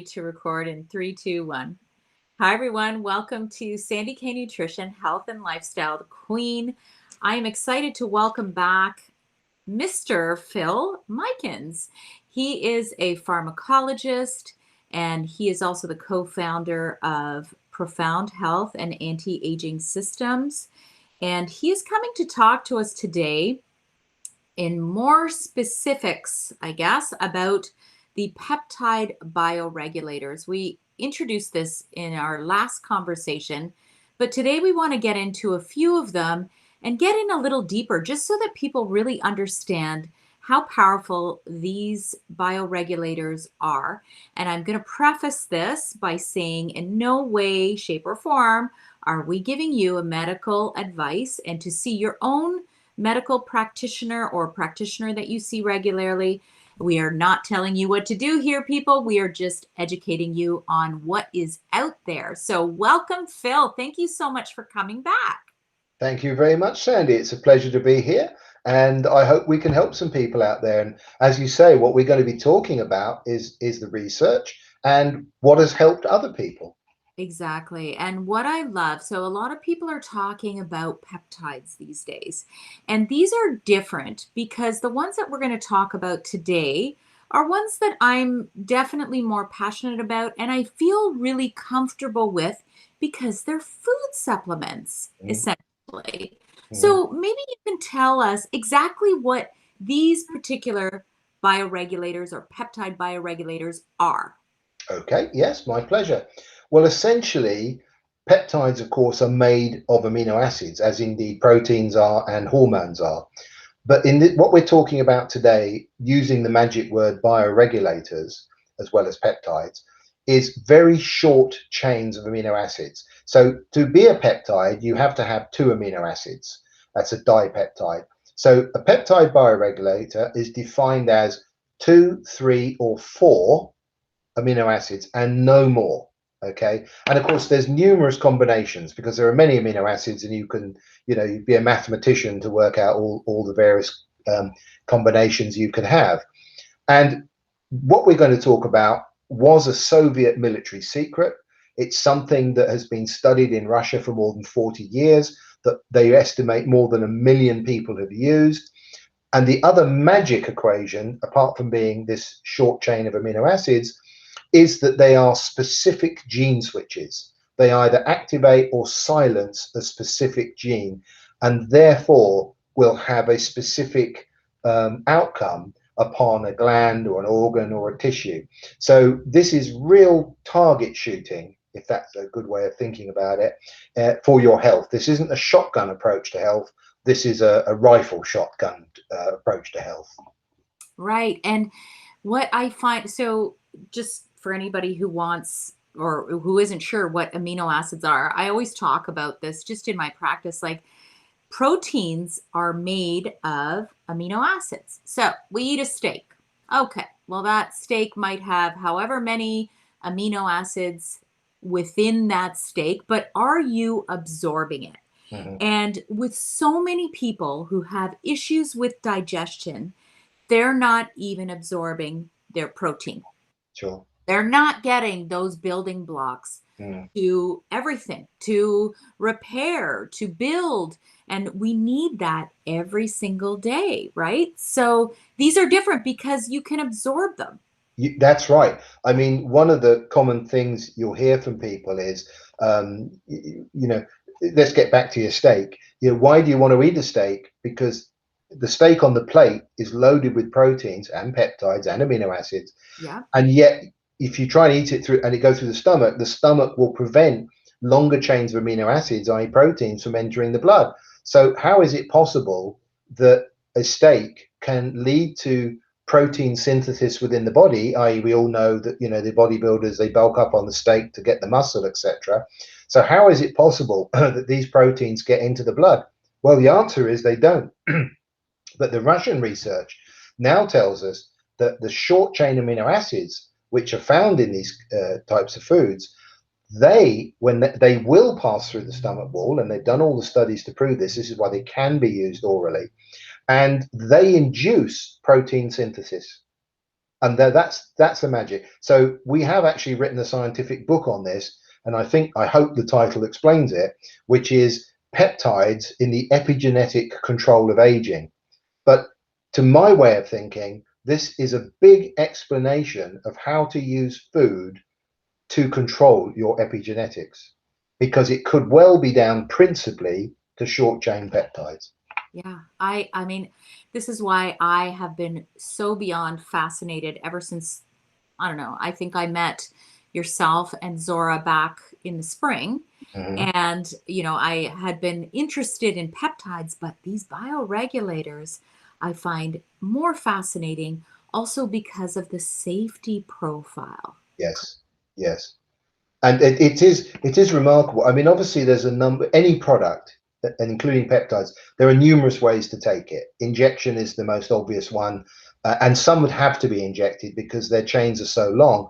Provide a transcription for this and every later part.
to record in 3, 2, 1. Hi, everyone. Welcome to Sandy K Nutrition, Health and Lifestyle, the Queen. I am excited to welcome back Mr. Phil Micans. He is a pharmacologist, and he is also the co-founder of Profound Health and Anti-Aging Systems. And he is coming to talk to us today in more specifics, I guess, about the peptide bioregulators. We introduced this in our last conversation, but today we want to get into a few of them and get in a little deeper just so that people really understand how powerful these bioregulators are. And I'm going to preface this by saying in no way, shape, or form are we giving you a medical advice, and to see your own medical practitioner or practitioner that you see regularly. We are not telling you what to do here, people. We are just educating you on what is out there. So welcome, Phil. Thank you so much for coming back. Thank you very much, Sandy. It's a pleasure to be here, and I hope we can help some people out there. And as you say, what we're going to be talking about is the research and what has helped other people. Exactly. And what I love, so a lot of people are talking about peptides these days, and these are different because the ones that we're going to talk about today are ones that I'm definitely more passionate about and I feel really comfortable with because they're food supplements, essentially. So maybe you can tell us exactly what these particular bioregulators or peptide bioregulators are. Okay, yes, my pleasure. Well, essentially, peptides, of course, are made of amino acids, as indeed proteins are and hormones are. But what we're talking about today, using the magic word bioregulators, as well as peptides, is very short chains of amino acids. So to be a peptide, you have to have two amino acids. That's a dipeptide. So a peptide bioregulator is defined as 2, 3, or 4 amino acids and no more. Okay, and of course there's numerous combinations because there are many amino acids, and you can, you'd be a mathematician to work out all the various combinations you can have. And what we're going to talk about was a Soviet military secret. It's something that has been studied in Russia for more than 40 years, that they estimate more than 1 million people have used. And the other magic equation, apart from being this short chain of amino acids, is that they are specific gene switches. They either activate or silence a specific gene, and therefore will have a specific outcome upon a gland or an organ or a tissue. So this is real target shooting, if that's a good way of thinking about it, for your health. This isn't a shotgun approach to health. This is a rifle shotgun approach to health. Right. And what I find, so just for anybody who wants or who isn't sure what amino acids are, I always talk about this just in my practice. Like, proteins are made of amino acids. So we eat a steak. Okay, well, that steak might have however many amino acids within that steak, but are you absorbing it? And with so many people who have issues with digestion, they're not even absorbing their protein. Sure. They're not getting those building blocks to everything, to repair, to build. And we need that every single day, right? So these are different because you can absorb them. That's right. I mean, one of the common things you'll hear from people is, let's get back to your steak. Why do you want to eat a steak? Because the steak on the plate is loaded with proteins and peptides and amino acids. Yeah. And yet, if you try and eat it through and it goes through the stomach will prevent longer chains of amino acids, i.e. proteins, from entering the blood. So how is it possible that a steak can lead to protein synthesis within the body, i.e. we all know that, the bodybuilders, they bulk up on the steak to get the muscle, etc. So how is it possible that these proteins get into the blood? Well, the answer is they don't. But the Russian research now tells us that the short chain amino acids, which are found in these types of foods, they will pass through the stomach wall, and they've done all the studies to prove this. This is why they can be used orally, and they induce protein synthesis. And that's the magic. So we have actually written a scientific book on this, and I hope the title explains it, which is Peptides in the Epigenetic Control of Aging. But to my way of thinking, this is a big explanation of how to use food to control your epigenetics, because it could well be down principally to short chain peptides. Yeah, I mean, this is why I have been so beyond fascinated ever since, I don't know, I think I met yourself and Zora back in the spring. Mhm. And, I had been interested in peptides, but these bioregulators I find more fascinating also because of the safety profile. Yes, yes. And it is remarkable. I mean, obviously, there's a number, any product, and including peptides, there are numerous ways to take it. Injection is the most obvious one, and some would have to be injected because their chains are so long.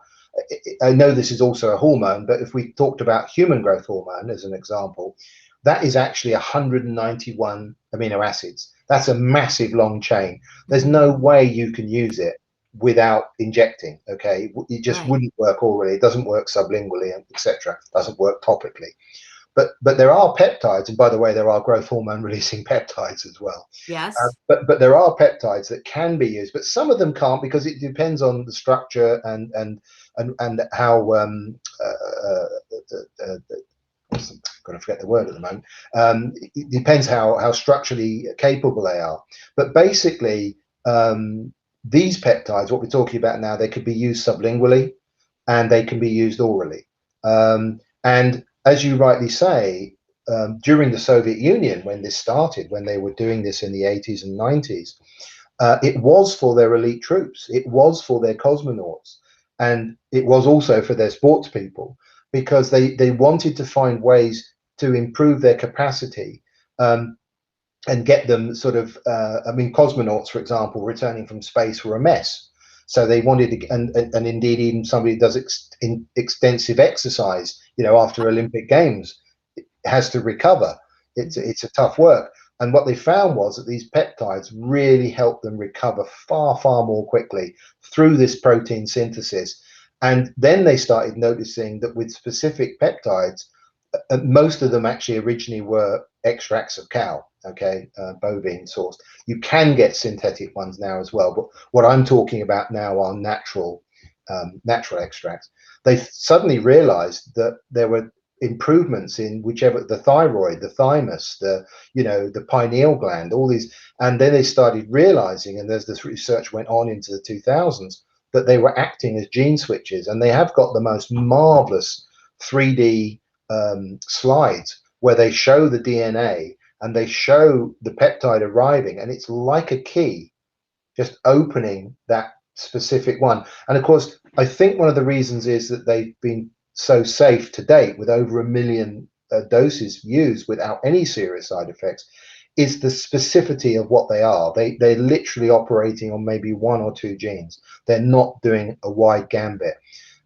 I know this is also a hormone, but if we talked about human growth hormone as an example, that is actually 191 amino acids. That's a massive long chain. There's Mhm. no way you can use it without injecting. Okay, it just Right. wouldn't work orally. It doesn't work sublingually, etc. Doesn't work topically. But there are peptides, and by the way, there are growth hormone releasing peptides as well. Yes. But there are peptides that can be used, but some of them can't because it depends on the structure and how I'm going to forget the word at the moment. It depends how structurally capable they are. But basically, these peptides, what we're talking about now, they could be used sublingually and they can be used orally. And as you rightly say, during the Soviet Union, when this started, when they were doing this in the 80s and 90s, it was for their elite troops, it was for their cosmonauts, and it was also for their sports people, because they wanted to find ways to improve their capacity, um, and get them sort of, I mean, cosmonauts, for example, returning from space were a mess. So they wanted to, and indeed, even somebody who does extensive exercise, after Olympic Games, has to recover. Mhm. It's a tough work. And what they found was that these peptides really help them recover far, far more quickly through this protein synthesis. And then they started noticing that with specific peptides, most of them actually originally were extracts of cow, okay, bovine source. You can get synthetic ones now as well, but what I'm talking about now are natural extracts. They suddenly realized that there were improvements in whichever, the thyroid, the thymus, the pineal gland, all these. And then they started realizing, and as this research went on into the 2000s, that they were acting as gene switches. And they have got the most marvelous 3D slides where they show the DNA and they show the peptide arriving, and it's like a key just opening that specific one. And of course, I think one of the reasons is that they've been so safe to date, with over 1 million doses used without any serious side effects, is the specificity of what they are. They're literally operating on maybe one or two genes. They're not doing a wide gambit.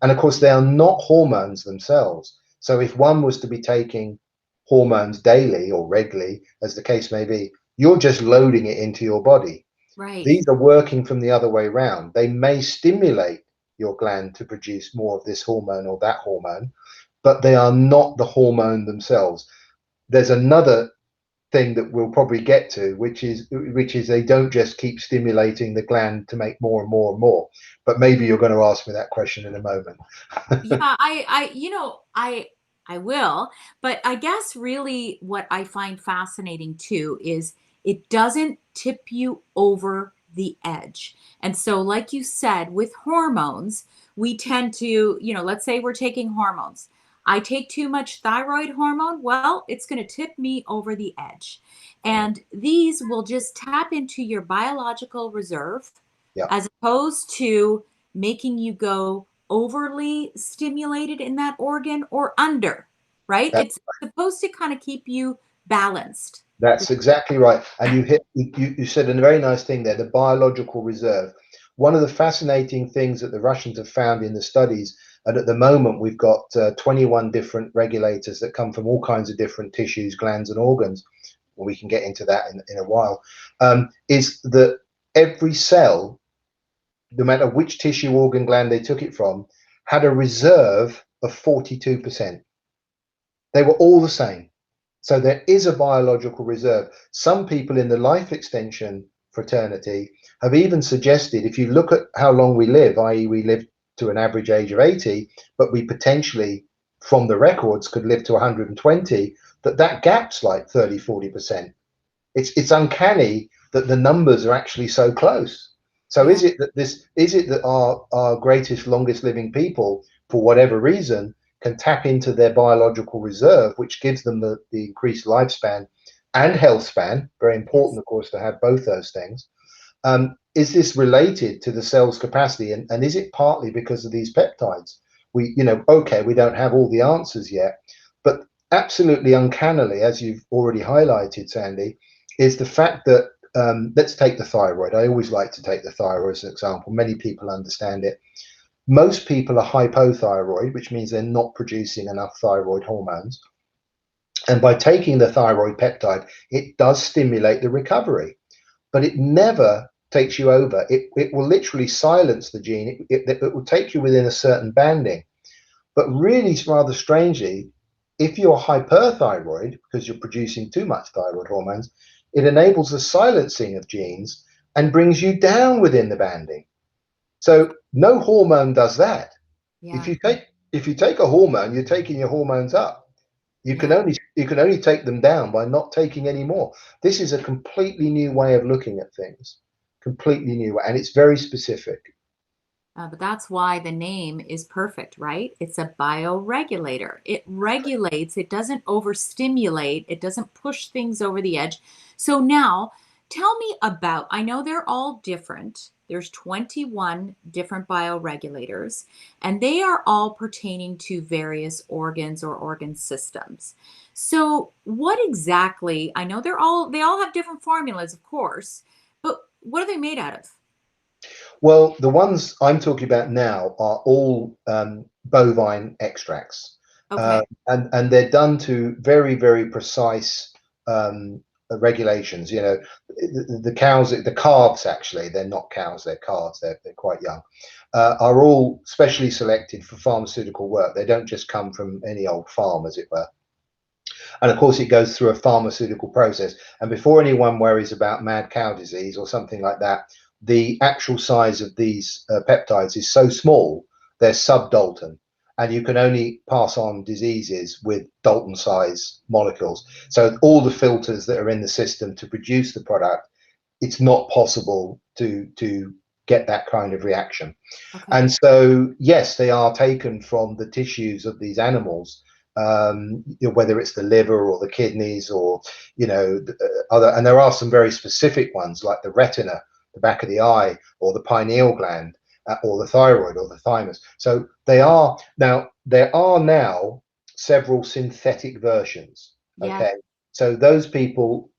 And of course, they are not hormones themselves. So if one was to be taking hormones daily or regularly, as the case may be, you're just loading it into your body. Right. These are working from the other way around. They may stimulate your gland to produce more of this hormone or that hormone, but they are not the hormone themselves. There's another thing that we'll probably get to, which is they don't just keep stimulating the gland to make more and more and more. But maybe you're going to ask me that question in a moment. Yeah, I will, but I guess really what I find fascinating too is it doesn't tip you over the edge. And so, like you said, with hormones, we tend to, let's say we're taking hormones. I take too much thyroid hormone, well, it's going to tip me over the edge. And these will just tap into your biological reserve Yeah, as opposed to making you go overly stimulated in that organ or under, right? that, It's supposed to kind of keep you balanced. that's exactly right. And you said a very nice thing there, the biological reserve. One of the fascinating things that the Russians have found in the studies, and at the moment we've got 21 different regulators that come from all kinds of different tissues, glands, and organs. We can get into that in a while. Is that every cell no matter which tissue, organ, gland they took it from, had a reserve of 42%. They were all the same. So there is a biological reserve. Some people in the life extension fraternity have even suggested, if you look at how long we live, i.e. we live to an average age of 80, but we potentially, from the records, could live to 120, that gap's like 30–40%. It's uncanny that the numbers are actually so close. So Yeah. is it that our greatest, longest living people, for whatever reason, can tap into their biological reserve, which gives them the increased lifespan and health span? Very important, Yes. of course, to have both those things. Is this related to the cell's capacity, and is it partly because of these peptides? Okay, we don't have all the answers yet, but absolutely uncannily, as you've already highlighted, Sandy, is the fact that let's take the thyroid. I always like to take the thyroid as an example. Many people understand it. Most people are hypothyroid, which means they're not producing enough thyroid hormones. And by taking the thyroid peptide, it does stimulate the recovery, but it never takes you over. It will literally silence the gene. It will take you within a certain banding. But really, rather strangely, if you're hyperthyroid, because you're producing too much thyroid hormones, it enables the silencing of genes and brings you down within the banding. So no hormone does that. If Yeah. you take if you take a hormone, you're taking your hormones up. Yeah. You can only take them down by not taking any more. This is a completely new way of looking at things, completely new way, and it's very specific. But that's why the name is perfect, right? It's a bioregulator. It regulates, it doesn't overstimulate, it doesn't push things over the edge. So now tell me about, I know they're all different. There's 21 different bioregulators, and they are all pertaining to various organs or organ systems. So what exactly, I know they all have different formulas, of course, but what are they made out of? Well, the ones I'm talking about now are all bovine extracts, Okay. and they're done to very, very precise regulations. The cows, the calves actually, they're not cows, they're calves. They're quite young. Are all specially selected for pharmaceutical work. They don't just come from any old farm, as it were. And of course, it goes through a pharmaceutical process. And before anyone worries about mad cow disease or something like that, the actual size of these peptides is so small, they're sub-Dalton. And you can only pass on diseases with Dalton size molecules. So all the filters that are in the system to produce the product, it's not possible to get that kind of reaction. Okay. And so, yes, they are taken from the tissues of these animals, whether it's the liver or the kidneys or, other. And there are some very specific ones like the retina, the back of the eye, or the pineal gland, or the thyroid or the thymus. So there are now several synthetic versions. Yes. Okay. So those people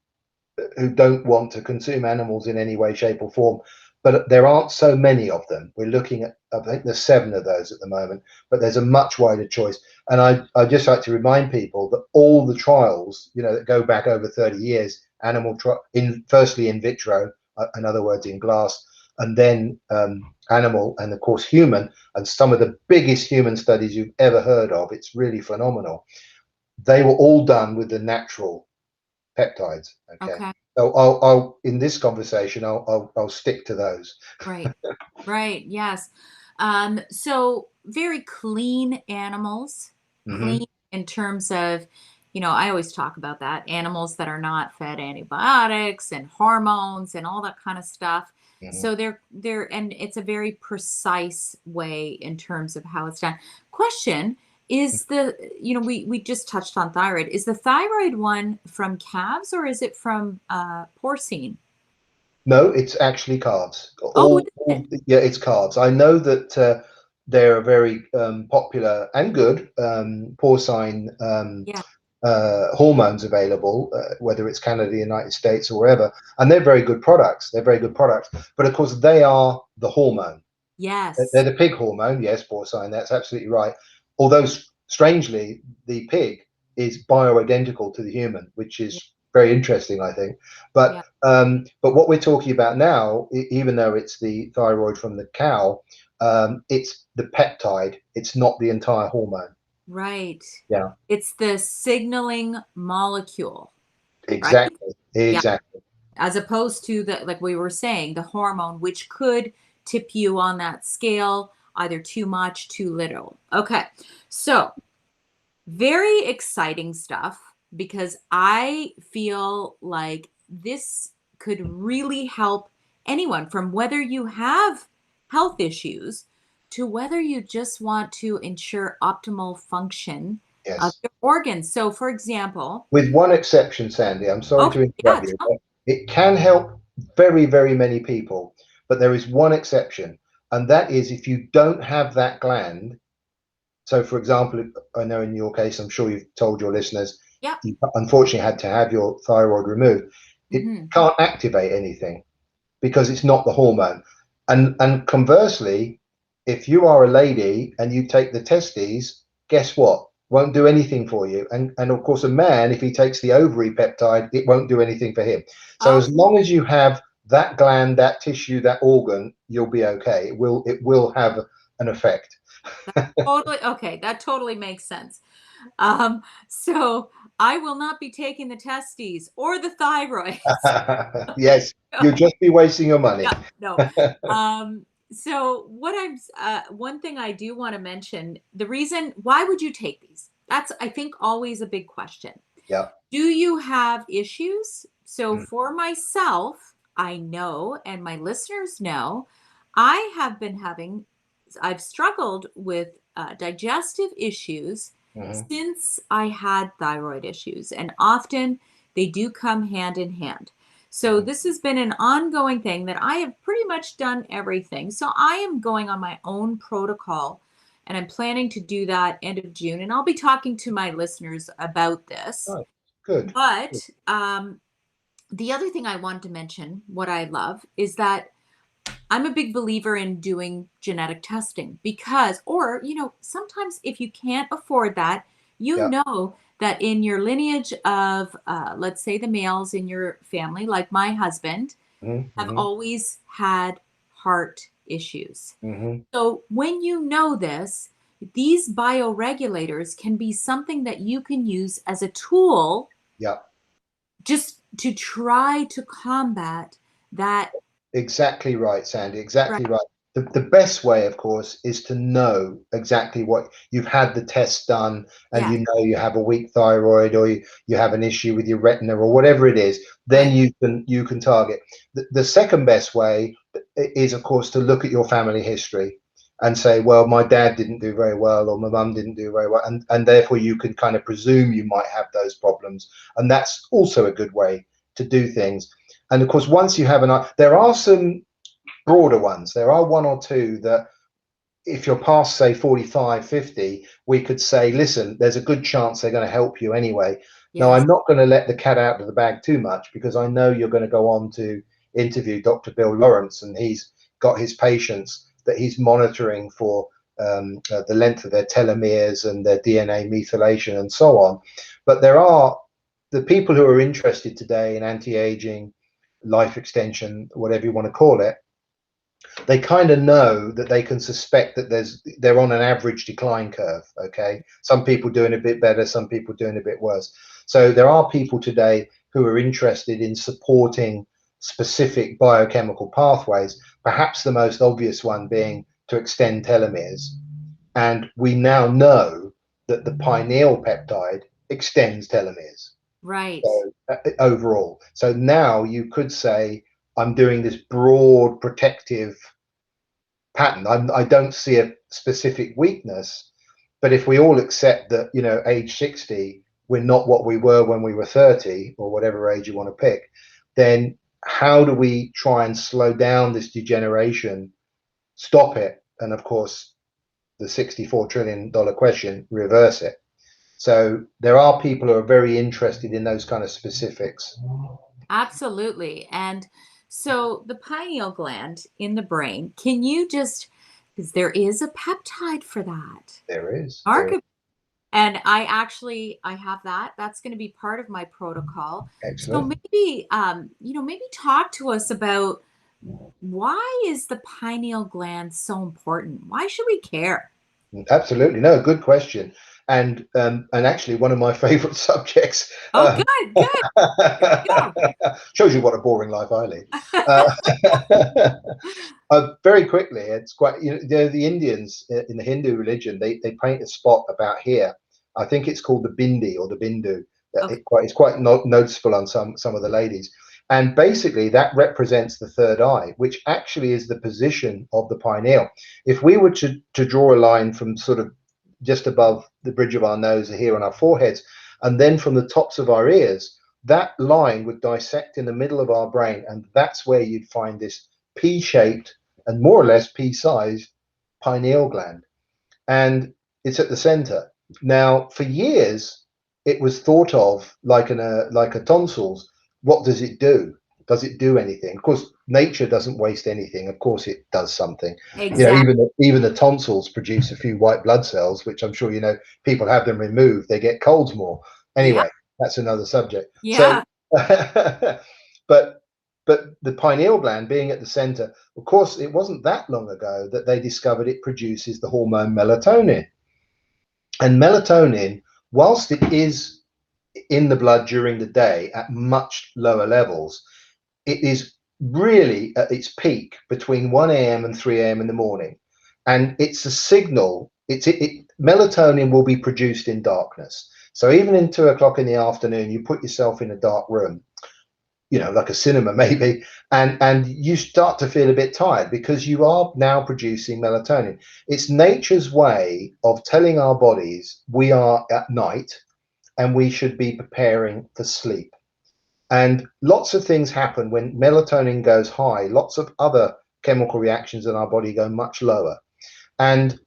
who don't want to consume animals in any way, shape, or form. But there aren't so many of them. We're looking at, I think there's 7 of those at the moment, but there's a much wider choice. And I just like to remind people that all the trials, that go back over 30 years, firstly in vitro, in other words, in glass, and then animal, and of course human, and some of the biggest human studies you've ever heard of. It's really phenomenal. They were all done with the natural peptides. Okay. Okay. So I'll in this conversation, I'll stick to those. Right. Right. Yes. So very clean animals, Hmm. clean in terms of, I always talk about that animals that are not fed antibiotics and hormones and all that kind of stuff. Hmm. So and it's a very precise way in terms of how it's done. Question is we just touched on thyroid. Is the thyroid one from calves or is it from porcine? No, it's actually cards. Oh, is it? Yeah, it's cards. I know that there are very popular and good porcine Yeah. hormones available, whether it's Canada, the United States, or wherever, and they're very good products. They're very good products, but of course they are the hormone. They're Yes. the pig hormone, yes, porcine, that's absolutely right. Although strangely, the pig is bioidentical to the human, which Yeah. is very interesting, I think. Yeah. But what we're talking about now, even though it's the thyroid from the cow, it's the peptide. It's not the entire hormone. Right. Yeah, It's the signaling molecule, right? exactly, Yeah. exactly. As opposed to the, like we were saying, the hormone, which could tip you on that scale, either too much, too little. Okay. So very exciting stuff because I feel like this could really help anyone, from whether you have health issues to whether you just want to ensure optimal function of Yes. your organs. So, for example, With one exception, Sandy, I'm sorry okay, to yeah, interrupt you, but it can help very, very many people. But there is one exception, and that is if you don't have that gland. So, for example, I know in your case, I'm sure you've told your listeners, yeah, you unfortunately had to have your thyroid removed. It hmm, can't activate anything because it's not the hormone. And conversely, if you are a lady and you take the testes, guess what? Won't do anything for you. And of course, a man, if he takes the ovary peptide, it won't do anything for him. So oh, as long as you have that gland, that tissue, that organ, you'll be okay. It will have an effect. totally okay. That totally makes sense. So I will not be taking the testes or the thyroids. Yes, you'll No, just be wasting your money. yeah, no. So what one thing I do want to mention, the reason why would you take these? That's, I think, always a big question. Yeah. Do you have issues? So Mm, for myself, I know, and my listeners know, I have been I've struggled with digestive issues mhm, since I had thyroid issues, and often they do come hand in hand. So mhm. this has been an ongoing thing that I have pretty much done everything. So I am going on my own protocol, and I'm planning to do that end of June, and I'll be talking to my listeners about this. Right. Good. Good. But the other thing I wanted to mention, what I love, is that I'm a big believer in doing genetic testing because, or, sometimes if you can't afford that, Yeah. that in your lineage of, let's say, the males in your family, like my husband, Mhm, have mhm, always had heart issues. mhm. So when you know this, these bioregulators can be something that you can use as a tool Yeah. just to try to combat that. Exactly right, Sandy. Right. Exactly right. The best way, of course, is to know exactly what you've had the test done and Yes. you know you have a weak thyroid or you have an issue with your retina or whatever it is, then Right. you can target. The second best way is, of course, to look at your family history and say, well, my dad didn't do very well or my mum didn't do very well. And therefore you can kind of presume you might have those problems. And that's also a good way to do things. And of course, once you have there are some broader ones. There are one or two that, if you're past, say, 45, 50, we could say, listen, there's a good chance they're going to help you anyway. Now, Yes. I'm not going to let the cat out of the bag too much because I know you're going to go on to interview Dr. Bill Lawrence, and he's got his patients that he's monitoring for the length of their telomeres and their DNA methylation and so on. But there are the people who are interested today in anti-aging, life extension, whatever you want to call it. They kind of know that they can suspect that they're on an average decline curve. Okay, some people doing a bit better, some people doing a bit worse. So there are people today who are interested in supporting specific biochemical pathways, perhaps the most obvious one being to extend telomeres. And we now know that the pineal peptide extends telomeres. Right. So overall, so now you could say I'm doing this broad protective pattern. I don't see a specific weakness, but if we all accept that, age 60, we're not what we were when we were 30 or whatever age you want to pick, then how do we try and slow down this degeneration, stop it, and of course, the $64 trillion question, reverse it? So there are people who are very interested in those kind of specifics. Absolutely. And so the pineal gland in the brain, can you just, because there is a peptide for that. There is. There. Market. And I have that. That's going to be part of my protocol. So Excellent. maybe, maybe talk to us about why is the pineal gland so important? Why should we care? Absolutely. No, good question. And actually one of my favorite subjects. Oh, good, good. Here we go. Shows you what a boring life I lead. Very quickly, it's quite, the Indians in the Hindu religion, they paint a spot about here. I think it's called the bindi or the bindu. Okay. It's quite noticeable on some of the ladies. And basically that represents the third eye, which actually is the position of the pineal. If we were to draw a line from sort of just above the bridge of our nose here on our foreheads, and then from the tops of our ears, that line would dissect in the middle of our brain, and that's where you'd find this P-shaped and more or less pea-sized pineal gland, and it's at the center. Now, for years, it was thought of like a tonsils. What does it do? Does it do anything? Of course, nature doesn't waste anything. Of course, it does something. Exactly. Even the tonsils produce a few white blood cells, which I'm sure people have them removed. They get colds more. Yeah. Anyway, that's another subject. So, Yeah. but the pineal gland being at the center, of course, it wasn't that long ago that they discovered it produces the hormone melatonin. And melatonin, whilst it is in the blood during the day at much lower levels, it is really at its peak between 1 a.m. and 3 a.m. in the morning. And it's a signal. Melatonin will be produced in darkness. So even in 2 o'clock in the afternoon, you put yourself in a dark room, like a cinema maybe, and you start to feel a bit tired because you are now producing melatonin. It's nature's way of telling our bodies we are at night and we should be preparing for sleep. And lots of things happen when melatonin goes high. Lots of other chemical reactions in our body go much lower. And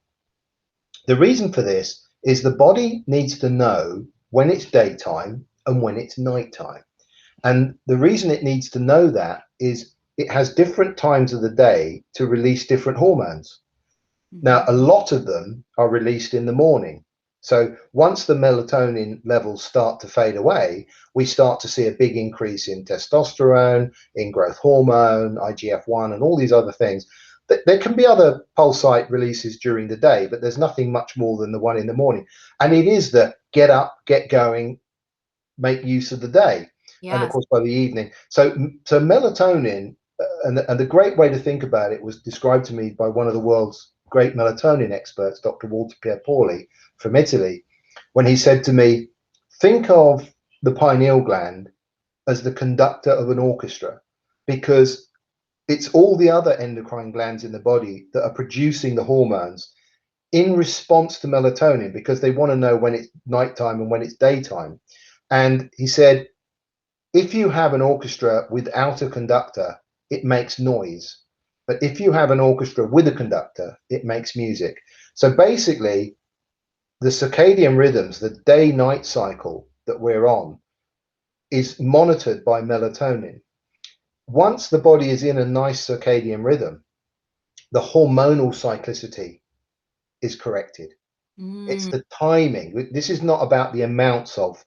the reason for this is the body needs to know when it's daytime and when it's nighttime. And the reason it needs to know that is it has different times of the day to release different hormones. Now, Mhm. a lot of them are released in the morning. So once the melatonin levels start to fade away, we start to see a big increase in testosterone, in growth hormone, IGF-1, and all these other things. There can be other pulsate releases during the day, but there's nothing much more than the one in the morning. And it is the get up, get going, make use of the day. And of Yes. course, by the evening. So melatonin, and the great way to think about it was described to me by one of the world's great melatonin experts, Dr. Walter Pierpoli from Italy, when he said to me, think of the pineal gland as the conductor of an orchestra, because it's all the other endocrine glands in the body that are producing the hormones in response to melatonin, because they want to know when it's nighttime and when it's daytime. And he said, if you have an orchestra without a conductor, it makes noise. But if you have an orchestra with a conductor, it makes music. So basically, the circadian rhythms, the day night cycle that we're on, is monitored by melatonin. Once the body is in a nice circadian rhythm, the hormonal cyclicity is corrected. It's Mm. the timing. This is not about the amounts of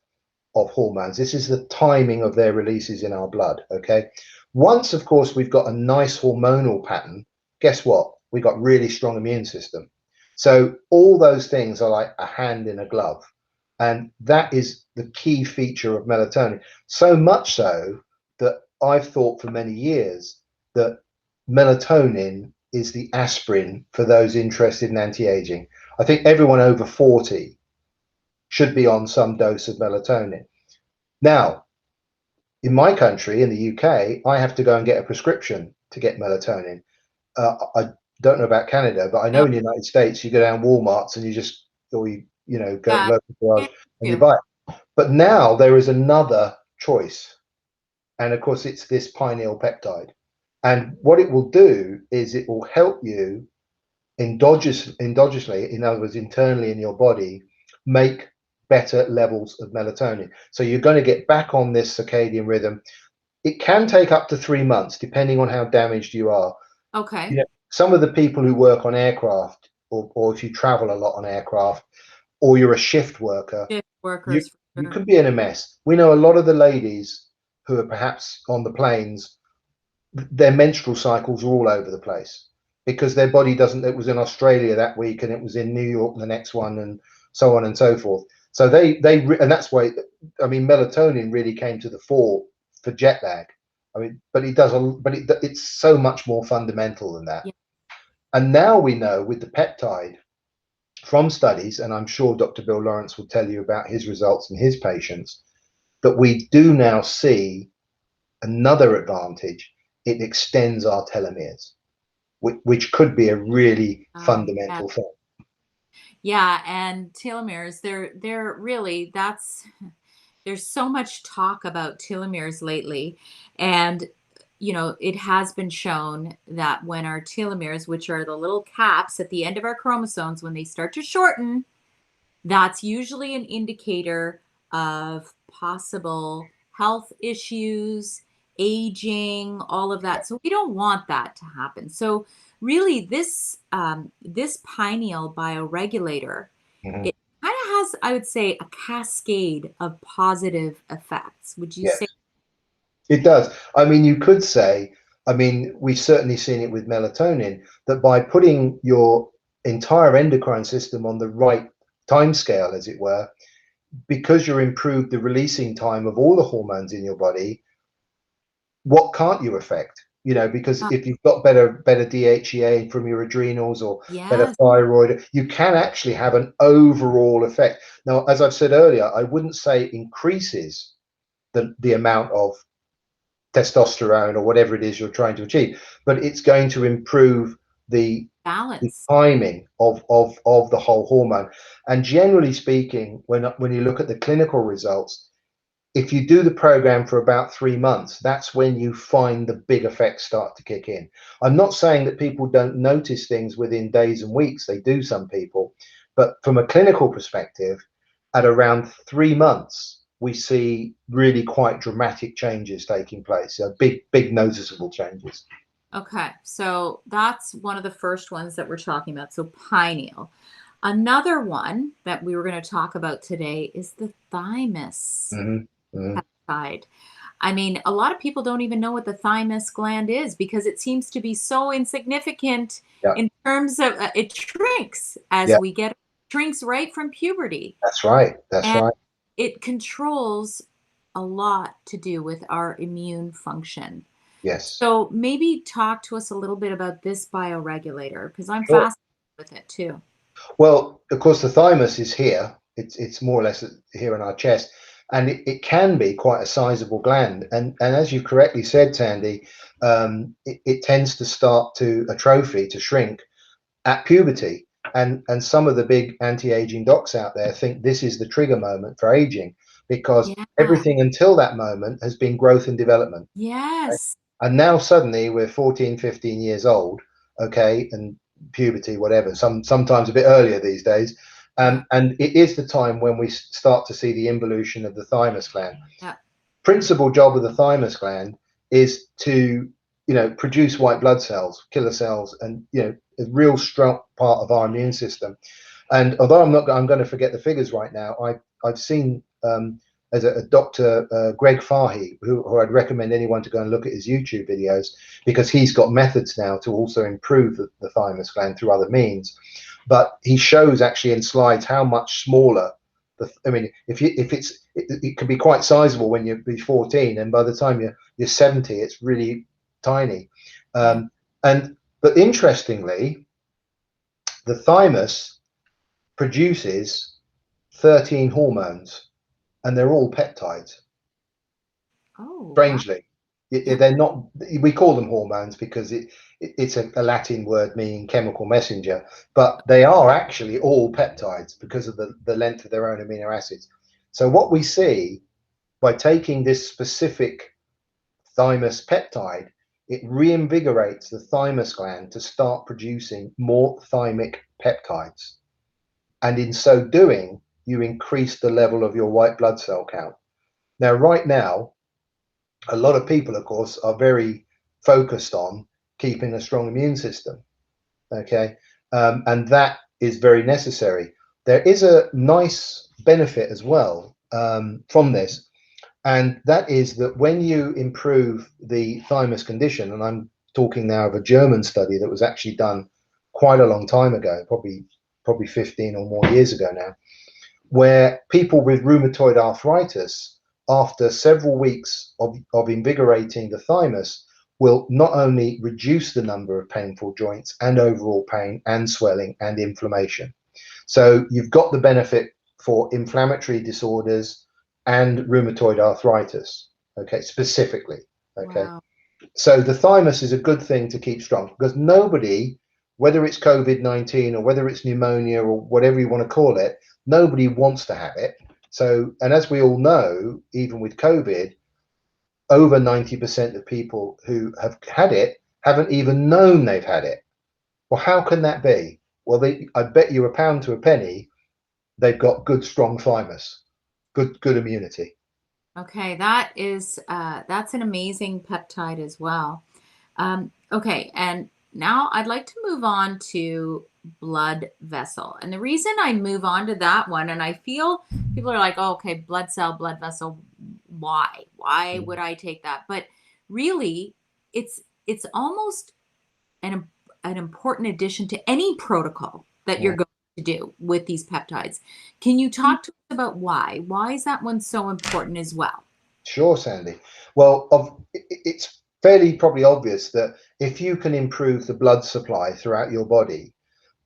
hormones. This is the timing of their releases in our blood. Okay. Once, of course, we've got a nice hormonal pattern, guess what? We've got really strong immune system. So all those things are like a hand in a glove. And that is the key feature of melatonin. So much so that I've thought for many years that melatonin is the aspirin for those interested in anti-aging. I think everyone over 40 should be on some dose of melatonin. Now, in my country, in the UK, I have to go and get a prescription to get melatonin. I don't know about Canada, but I know No, in the United States, you go down Walmart's and or go to yeah. local garage Thank and you you. buy it. But now there is another choice. And of course, it's this pineal peptide. And what it will do is it will help you endogenously, in other words, internally in your body, make better levels of melatonin. So you're going to get back on this circadian rhythm. It can take up to 3 months, depending on how damaged you are. Okay. Some of the people who work on aircraft, or if you travel a lot on aircraft, or you're a shift worker, Shift you workers for you sure. can be in a mess. We know a lot of the ladies who are perhaps on the planes, their menstrual cycles are all over the place because their body doesn't. It was in Australia that week, and it was in New York the next one, and so on and so forth. So and that's why, I mean, melatonin really came to the fore for jet lag. I mean, but it's so much more fundamental than that. Yeah. And now we know with the peptide from studies, and I'm sure Dr. Bill Lawrence will tell you about his results in his patients, that we do now see another advantage. It extends our telomeres, which could be a really Yeah. fundamental thing. Yeah, and telomeres, they're really that's there's so much talk about telomeres lately. And it has been shown that when our telomeres, which are the little caps at the end of our chromosomes, when they start to shorten, that's usually an indicator of possible health issues, aging, all of that. So we don't want that to happen. So really, this pineal bioregulator, Mhm. it kind of has, I would say, a cascade of positive effects. Would you Yes, say? it does. I mean, you could say, I mean, we've certainly seen it with melatonin, that by putting your entire endocrine system on the right time scale, as it were, because you improved the releasing time of all the hormones in your body, what can't you affect? You know, because Uh, if you've got better DHEA from your adrenals or better yes. thyroid, you can actually have an overall effect. Now, as I've said earlier, I wouldn't say it increases the amount of testosterone or whatever it is you're trying to achieve, but it's going to improve the the Balance. timing of the whole hormone. And generally speaking, when you look at the clinical results, if you do the program for about 3 months, that's when you find the big effects start to kick in. I'm not saying that people don't notice things within days and weeks. They do, some people. But from a clinical perspective, at around 3 months, we see really quite dramatic changes taking place. Big noticeable changes. Okay, so that's one of the first ones that we're talking about. So pineal. Another one that we were going to talk about today is the thymus Hmm. Hmm. peptide. I mean, a lot of people don't even know what the thymus gland is because it seems to be so insignificant Yeah, in terms of it shrinks as yeah, we get shrinks right from puberty, that's right. That's and right. it controls a lot to do with our immune function. Yes. So maybe talk to us a little bit about this bioregulator because I'm Sure. fascinated with it too. Well, of course, the thymus is here. It's more or less here in our chest, and it can be quite a sizable gland. And as you correctly said, Tandy, it tends to start to atrophy, to shrink at puberty. And some of the big anti-aging docs out there think this is the trigger moment for aging because Yeah. everything until that moment has been growth and development. Okay? Yes. And now suddenly we're 14, 15 years old, okay, and puberty, whatever, sometimes a bit earlier these days. Yeah. And it is the time when we start to see the involution of the thymus gland. Yeah. Principal job of the thymus gland is to, produce white blood cells, killer cells, and, a real strong part of our immune system. And although I'm going to forget the figures right now, I've seen as a Dr. Greg Fahy, who I'd recommend anyone to go and look at his YouTube videos because he's got methods now to also improve the thymus gland through other means. But he shows actually in slides how much smaller I mean, it can be quite sizable when you're 14, and by the time you're 70, it's really tiny. Yeah. But interestingly, the thymus produces 13 hormones, and they're all peptides. Oh, wow. Strangely, Yeah. they're not. We call them hormones because it's a Latin word meaning chemical messenger, but they are actually all peptides because of the length of their own amino acids. So what we see by taking this specific thymus peptide, it reinvigorates the thymus gland to start producing more thymic peptides. And in so doing, you increase the level of your white blood cell count. Now, right now, a lot of people, of course, are very focused on keeping a strong immune system. Okay. And that is very necessary. there is a nice benefit as well from this, and that is that when you improve the thymus condition, and I'm talking now of a German study that was actually done quite a long time ago, probably 15 or more years ago now, where people with rheumatoid arthritis, after several weeks of invigorating the thymus, will not only reduce the number of painful joints and overall pain and swelling and inflammation. So you've got the benefit for inflammatory disorders and rheumatoid arthritis, okay, specifically, okay. Wow. So the thymus is a good thing to keep strong, because nobody, whether it's COVID-19 or whether it's pneumonia or whatever you want to call it, nobody wants to have it. So, and as we all know, even with COVID, over 90% of people who have had it haven't even known they've had it. Well, how can that be? Well, I bet you a pound to a penny, they've got good, strong thymus, good immunity. Okay, that's an amazing peptide as well. Okay, and now I'd like to move on to blood vessel. And the reason I move on to that one, and I feel people are like, oh, okay, blood cell, blood vessel, why? Why would I take that? But really, it's almost an important addition to any protocol that you're Mm. going to do with these peptides. Can you talk to us about why? Why is that one so important as well? Sure, Sandy. Well, it's fairly probably obvious that if you can improve the blood supply throughout your body,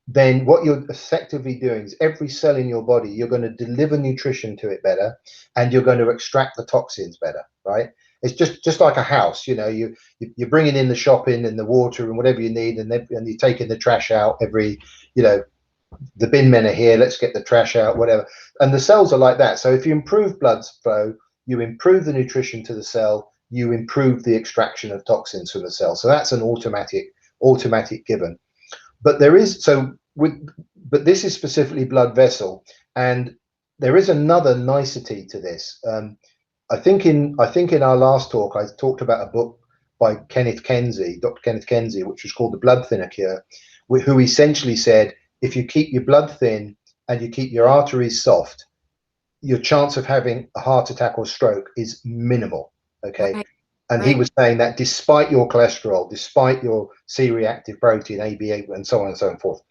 then what you're effectively doing is every cell in your body, you're going to deliver nutrition to it better, and you're going to extract the toxins better, right? It's just like a house, you know, you're bringing in the shopping and the water and whatever you need, and you're taking the trash out every, you know, the bin men are here, let's get the trash out, whatever. And the cells are like that. So if you improve blood flow, you improve the nutrition to the cell, you improve the extraction of toxins from the cell. So that's an automatic given. But there is but this is specifically blood vessel, and there is another nicety to this. I think in our last talk I talked about a book by Dr. Kenneth Kenzie, which was called The Blood Thinner Cure, who essentially said if you keep your blood thin and you keep your arteries soft, your chance of having a heart attack or stroke is minimal. Okay. Right, And he right. was saying that despite your cholesterol, despite your C-reactive protein, ABA, and so on and so forth,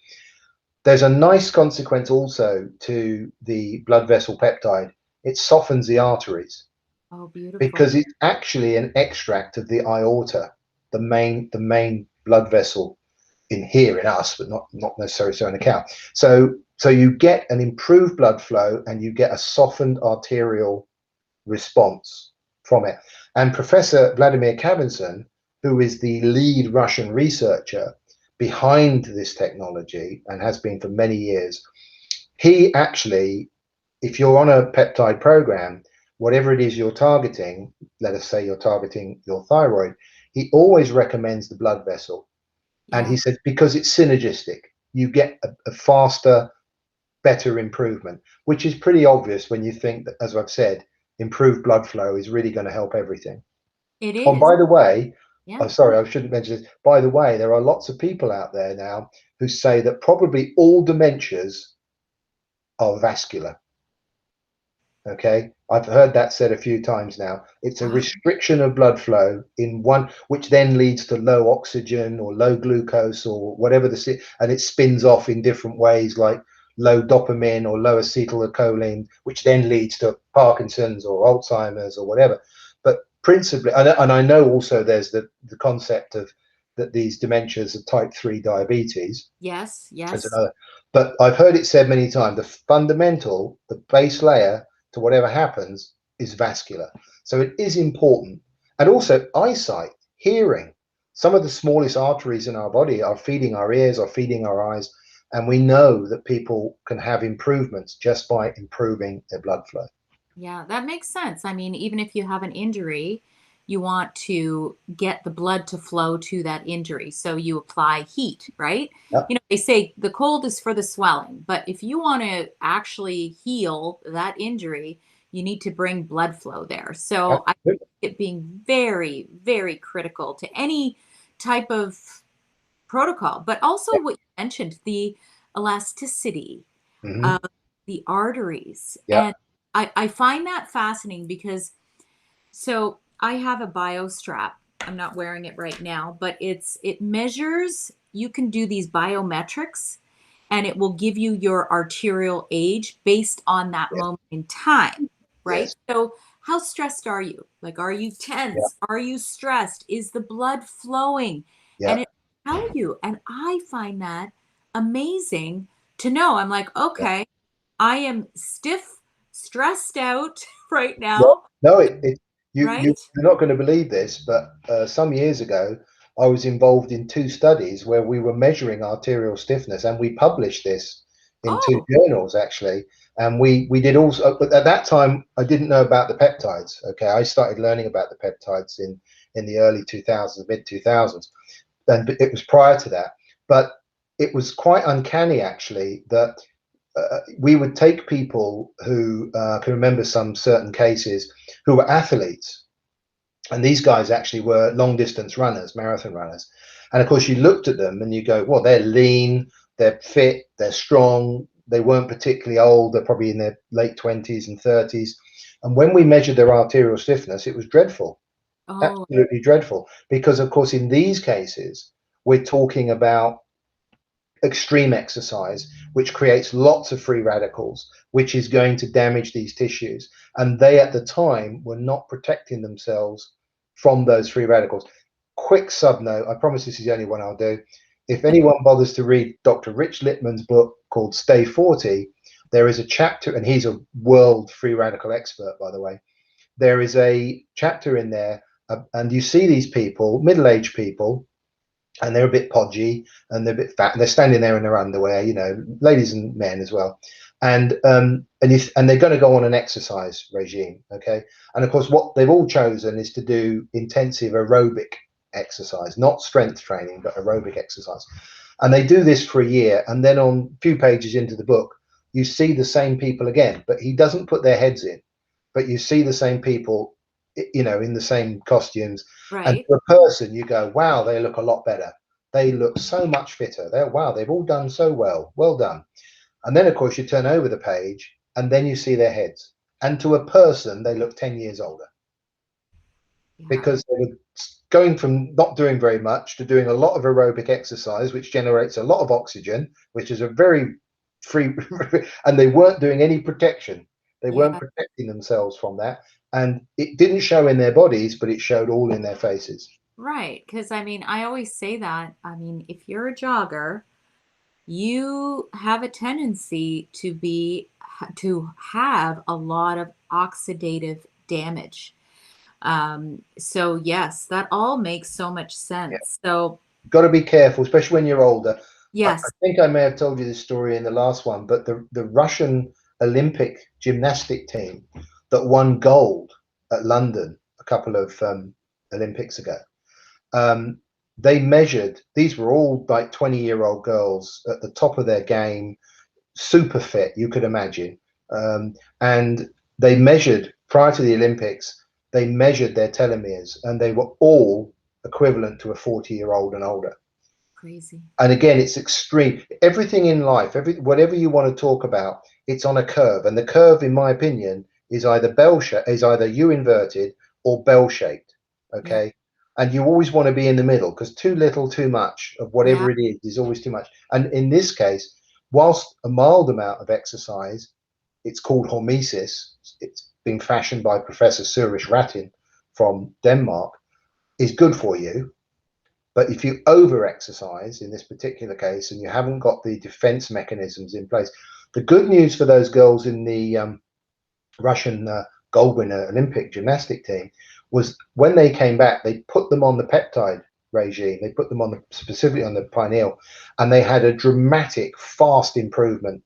there's a nice consequence also to the blood vessel peptide. It softens the arteries Oh, beautiful. because it's actually an extract of the aorta, the main blood vessel in here in us, but not necessarily so in the cow. So you get an improved blood flow and you get a softened arterial response from it. And Professor Vladimir Kavinson, who is the lead Russian researcher behind this technology and has been for many years, he actually, if you're on a peptide program, whatever it is you're targeting, let us say you're targeting your thyroid, he always recommends the blood vessel. And Yeah, he said, because it's synergistic, you get a faster, better improvement, which is pretty obvious when you think that, as I've said, improved blood flow is really going to help everything. it Oh, is. by the way, Yeah. oh, sorry, I shouldn't mention this. By the way, there are lots of people out there now who say that probably all dementias are vascular. Okay, I've heard that said a few times now. It's a Wow. restriction of blood flow in one, which then leads to low oxygen or low glucose or whatever and it spins off in different ways, like low dopamine or low acetylcholine, which then leads to Parkinson's or Alzheimer's or whatever. But principally, and I know also there's the concept of that these dementias are type 3 diabetes Yes, as yes. another. But I've heard it said many times, the base layer to whatever happens is vascular. So it is important. And also eyesight, hearing. Some of the smallest arteries in our body are feeding our ears, are feeding our eyes. And we know that people can have improvements just by improving their blood flow. Yeah, that makes sense. I mean, even if you have an injury, you want to get the blood to flow to that injury. So you apply heat, right? Yep, You know, they say the cold is for the swelling, but if you want to actually heal that injury, you need to bring blood flow there. So I absolutely. think it being very, very critical to any type of protocol, but also Yep. what you mentioned, the elasticity Mhm. the arteries. Yeah. And I find that fascinating because so I have a bio strap. I'm not wearing it right now, but it measures, you can do these biometrics and it will give you your arterial age based on that Yes. moment in time, right? Yes. So how stressed are you? Like, are you Yeah. tense? Are you stressed? Is the blood flowing? And Yeah. it tell you. And I find that amazing to know. I'm like, Yeah. okay, I am stiff, stressed out right Well, now, no, right? you're not going to believe this, but some years ago, I was involved in two studies where we were measuring arterial stiffness, and we published this in two Oh, journals actually. And we did also, but at that time, I didn't know about the peptides. Okay, I started learning about the peptides in the early 2000s, mid 2000s, and it was prior to that. But it was quite uncanny actually that we would take people who can remember some certain cases who were athletes, and these guys actually were long distance runners, marathon runners. And of course, you looked at them and you go, well, they're lean, they're fit, they're strong, they weren't particularly old, they're probably in their late 20s and 30s. And when we measured their arterial stiffness, it was dreadful, oh, absolutely dreadful. Because, of course, in these cases, we're talking about extreme exercise, which creates lots of free radicals, which is going to damage these tissues. And they, at the time, were not protecting themselves from those free radicals. Quick sub note, I promise this is the only one I'll do. If anyone bothers to read Dr. Rich Littman's book called Stay 40, there is a chapter, and he's a world free radical expert, by the way. There is a chapter in there, and you see these people, middle aged people, and they're a bit podgy and they're a bit fat and they're standing there in their underwear, you know, ladies and men as well. And they're going to go on an exercise regime, okay? And of course, what they've all chosen is to do intensive aerobic exercise, not strength training, but aerobic exercise. And they do this for a year, and then on a few pages into the book, you see the same people again, but he doesn't put their heads in, but you see the same people, you know, in the same costumes. And right. for a person, you go, wow, they look a lot better. They look so much fitter. Wow, they've all done so well. Well done. And then, of course, you turn over the page and then you see their heads. And to a person, they look 10 years older Yeah, because they were going from not doing very much to doing a lot of aerobic exercise, which generates a lot of oxygen, which is a very free, and they weren't doing any protection. They weren't yeah, protecting themselves from that. And it didn't show in their bodies, but it showed all in their faces. right. Because I mean, I always say that. I mean, if you're a jogger, you have a tendency to have a lot of oxidative damage. So yes, that all makes so much sense. So Got to be careful, especially when you're older. I yes, think I may have told you this story in the last one, but the Russian Olympic gymnastic team that won gold at London a couple of Olympics ago, um, they measured, these were all like 20-year-old girls at the top of their game, super fit, you could imagine. And they measured, prior to the Olympics, they measured their telomeres and they were all equivalent to a 40-year-old and older. crazy. And again, it's extreme. Everything in life, whatever you want to talk about, it's on a curve. And the curve, in my opinion, is either is either U inverted or bell shaped. Yeah, Okay. And you always want to be in the middle because too little, too much of yeah, whatever it is always too much. And in this case, whilst a mild amount of exercise, it's called hormesis. It's been fashioned by Professor Suresh Ratin from Denmark, is good for you. But if you over exercise in this particular case and you haven't got the defense mechanisms in place, the good news for those girls in the Russian gold winner Olympic gymnastic team was when they came back, they put them on the peptide regime. They put them on specifically on the Pineal, and they had a dramatic, fast improvement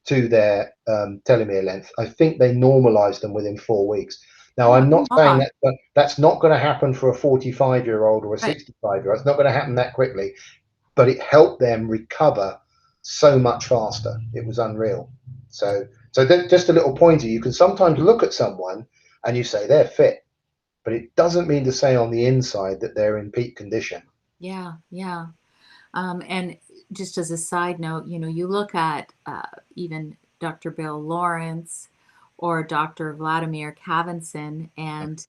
to their telomere length. I think they normalized them within 4 weeks. Now, oh, I'm not saying God. that that's not going to happen for a 45-year-old or a Right. 65-year-old. It's not going to happen that quickly, but it helped them recover so much faster. It was unreal. So just a little pointer. You can sometimes look at someone and you say they're fit, but it doesn't mean to say on the inside that they're in peak condition. Yeah, yeah. And just as a side note, you know, you look at even Dr. Bill Lawrence or Dr. Vladimir Kavinson, and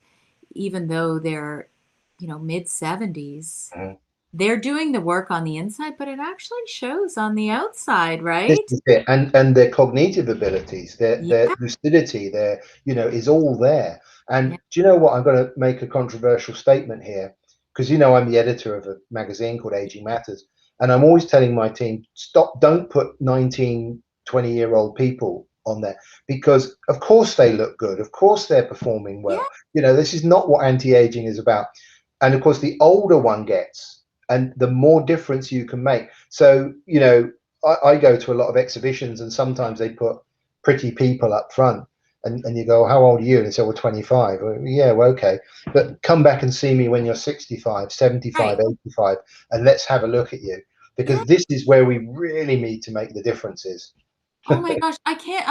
even though they're, mid 70s, Mhm. they're doing the work on the inside, but it actually shows on the outside, This right? is it, and their cognitive abilities, their Yeah, lucidity, their is all there. yeah, And do you know what? I'm going to make a controversial statement here, because I'm the editor of a magazine called Aging Matters, and I'm always telling my team, stop, don't put 19, 20-year-old people on there, because of course they look good, of course they're performing yeah. well. This is not what anti-aging is about. And of course, the older one gets, and the more difference you can make. So I go to a lot of exhibitions, and sometimes they put pretty people up front, and you go, how old are you? And they say, well, 25. Well, yeah, well, okay, but come back and see me when you're 65, 75, Right. 85, and let's have a look at you, Yeah. because this is where we really need to make the differences. Oh my gosh, I can't.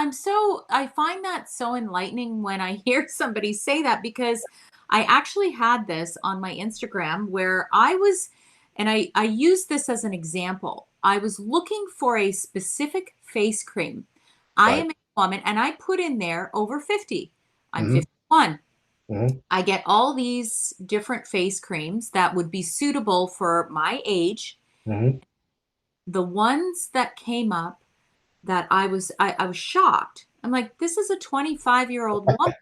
I find that so enlightening when I hear somebody say that, because I actually had this on my Instagram where I was, and I used this as an example. I was looking for a specific face cream. I Right. am a woman and I put in there over 50. I'm Hmm. 51. Hmm. I get all these different face creams that would be suitable for my age. Hmm. The ones that came up that I was shocked. I'm like, this is a 25-year-old woman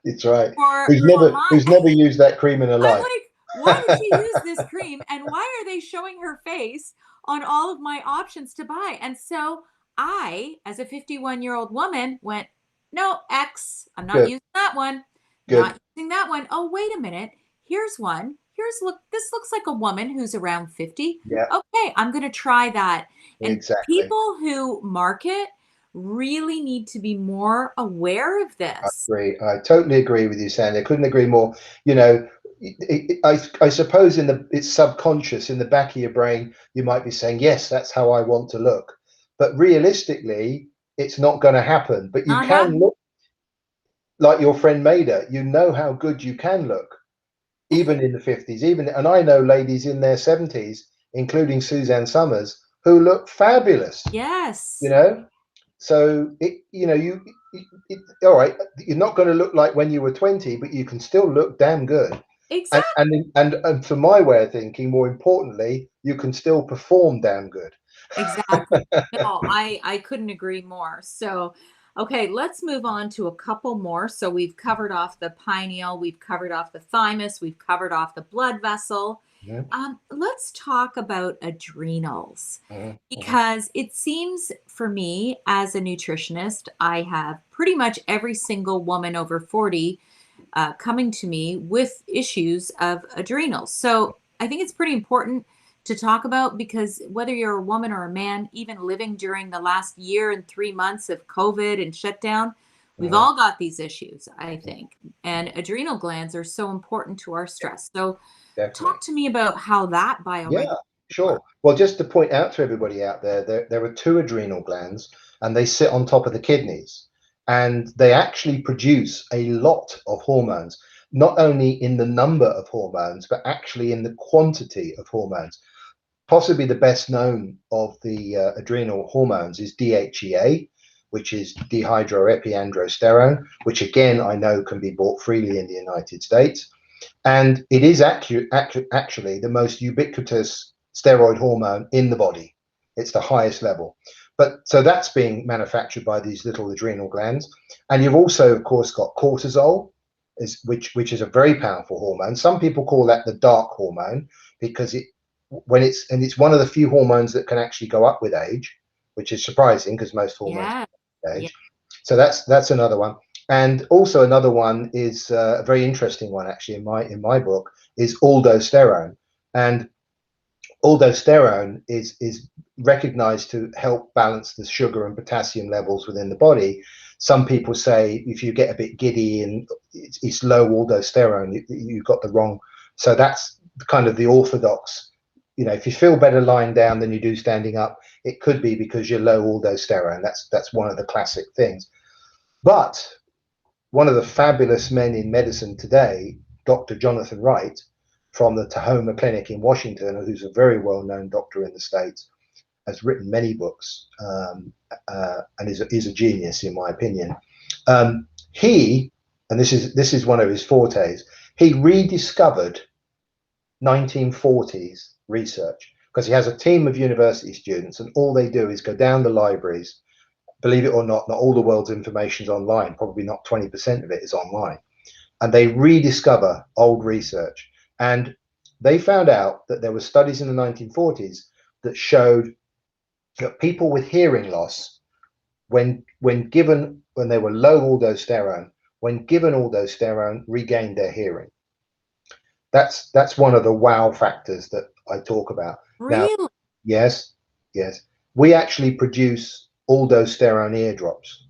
It's right. for Who's for never my who's never used that cream in her I'm life. like, why did she use this cream and why are they showing her face on all of my options to buy? And so I, as a 51-year-old woman, went, no, X, I'm not Good, using that one. good. Not using that one. Oh, wait a minute. Here's one. This looks like a woman who's around 50. Yeah, Okay, I'm going to try that. And exactly. people who market really need to be more aware of I this. agree. I totally agree with you, Sandy. I couldn't agree more. You know, I suppose it's subconscious in the back of your brain, you might be saying, yes, that's how I want to look. But realistically, it's not going to happen. But you Not can happening. look like your friend Maida. You know how good you can look, even in the 50s. And I know ladies in their 70s, including Suzanne Summers, who look fabulous, you Yes, know? So all right, you're not going to look like when you were 20, but you can still look damn good. And exactly. and for my way of thinking, more importantly, you can still perform damn good. Exactly. No, I couldn't agree more. So, okay, let's move on to a couple more. So we've covered off the pineal, we've covered off the thymus, we've covered off the blood vessel. Mhm, Let's talk about adrenals, mhm, mhm. because it seems for me as a nutritionist, I have pretty much every single woman over 40 coming to me with issues of adrenals. So I think it's pretty important to talk about, because whether you're a woman or a man, even living during the last year and 3 months of COVID and shutdown, we've Mhm. all got these issues, I think. And adrenal glands are so important to our Yeah, stress. So definitely. talk to me about how that Yeah, bioregulates work. sure. Well, just to point out to everybody out there, there are two adrenal glands, and they sit on top of the kidneys, and they actually produce a lot of hormones, not only in the number of hormones, but actually in the quantity of hormones. Possibly the best known of the adrenal hormones is DHEA, which is dehydroepiandrosterone, which again I know can be bought freely in the United States. And it is actually the most ubiquitous steroid hormone in the body. It's the highest level. But so that's being manufactured by these little adrenal glands. And you've also, of course, got cortisol, which is a very powerful hormone. Some people call that the dark hormone, because it's one of the few hormones that can actually go up with age, which is surprising because most hormones Yeah. go up with Yeah. age. So that's another one. And also another one is a very interesting one, actually, in my book, is aldosterone. And aldosterone is recognized to help balance the sugar and potassium levels within the body. Some people say if you get a bit giddy and it's low aldosterone, you've got the wrong. So that's kind of the orthodox. If you feel better lying down than you do standing up, it could be because you're low aldosterone. That's one of the classic things. But one of the fabulous men in medicine today, Dr. Jonathan Wright from the Tahoma Clinic in Washington, who's a very well known doctor in the States, has written many books, and is a genius in my opinion. He, and this is one of his fortes, he rediscovered 1940s research, because he has a team of university students, and all they do is go down the libraries. Believe it or not all the world's information is online. Probably not 20% of it is online. And they rediscover old research. And they found out that there were studies in the 1940s that showed that people with hearing loss, when they were low aldosterone, when given aldosterone, regained their hearing. That's one of the wow factors that I talk about. Now, Really? yes, yes, we actually produce aldosterone eardrops.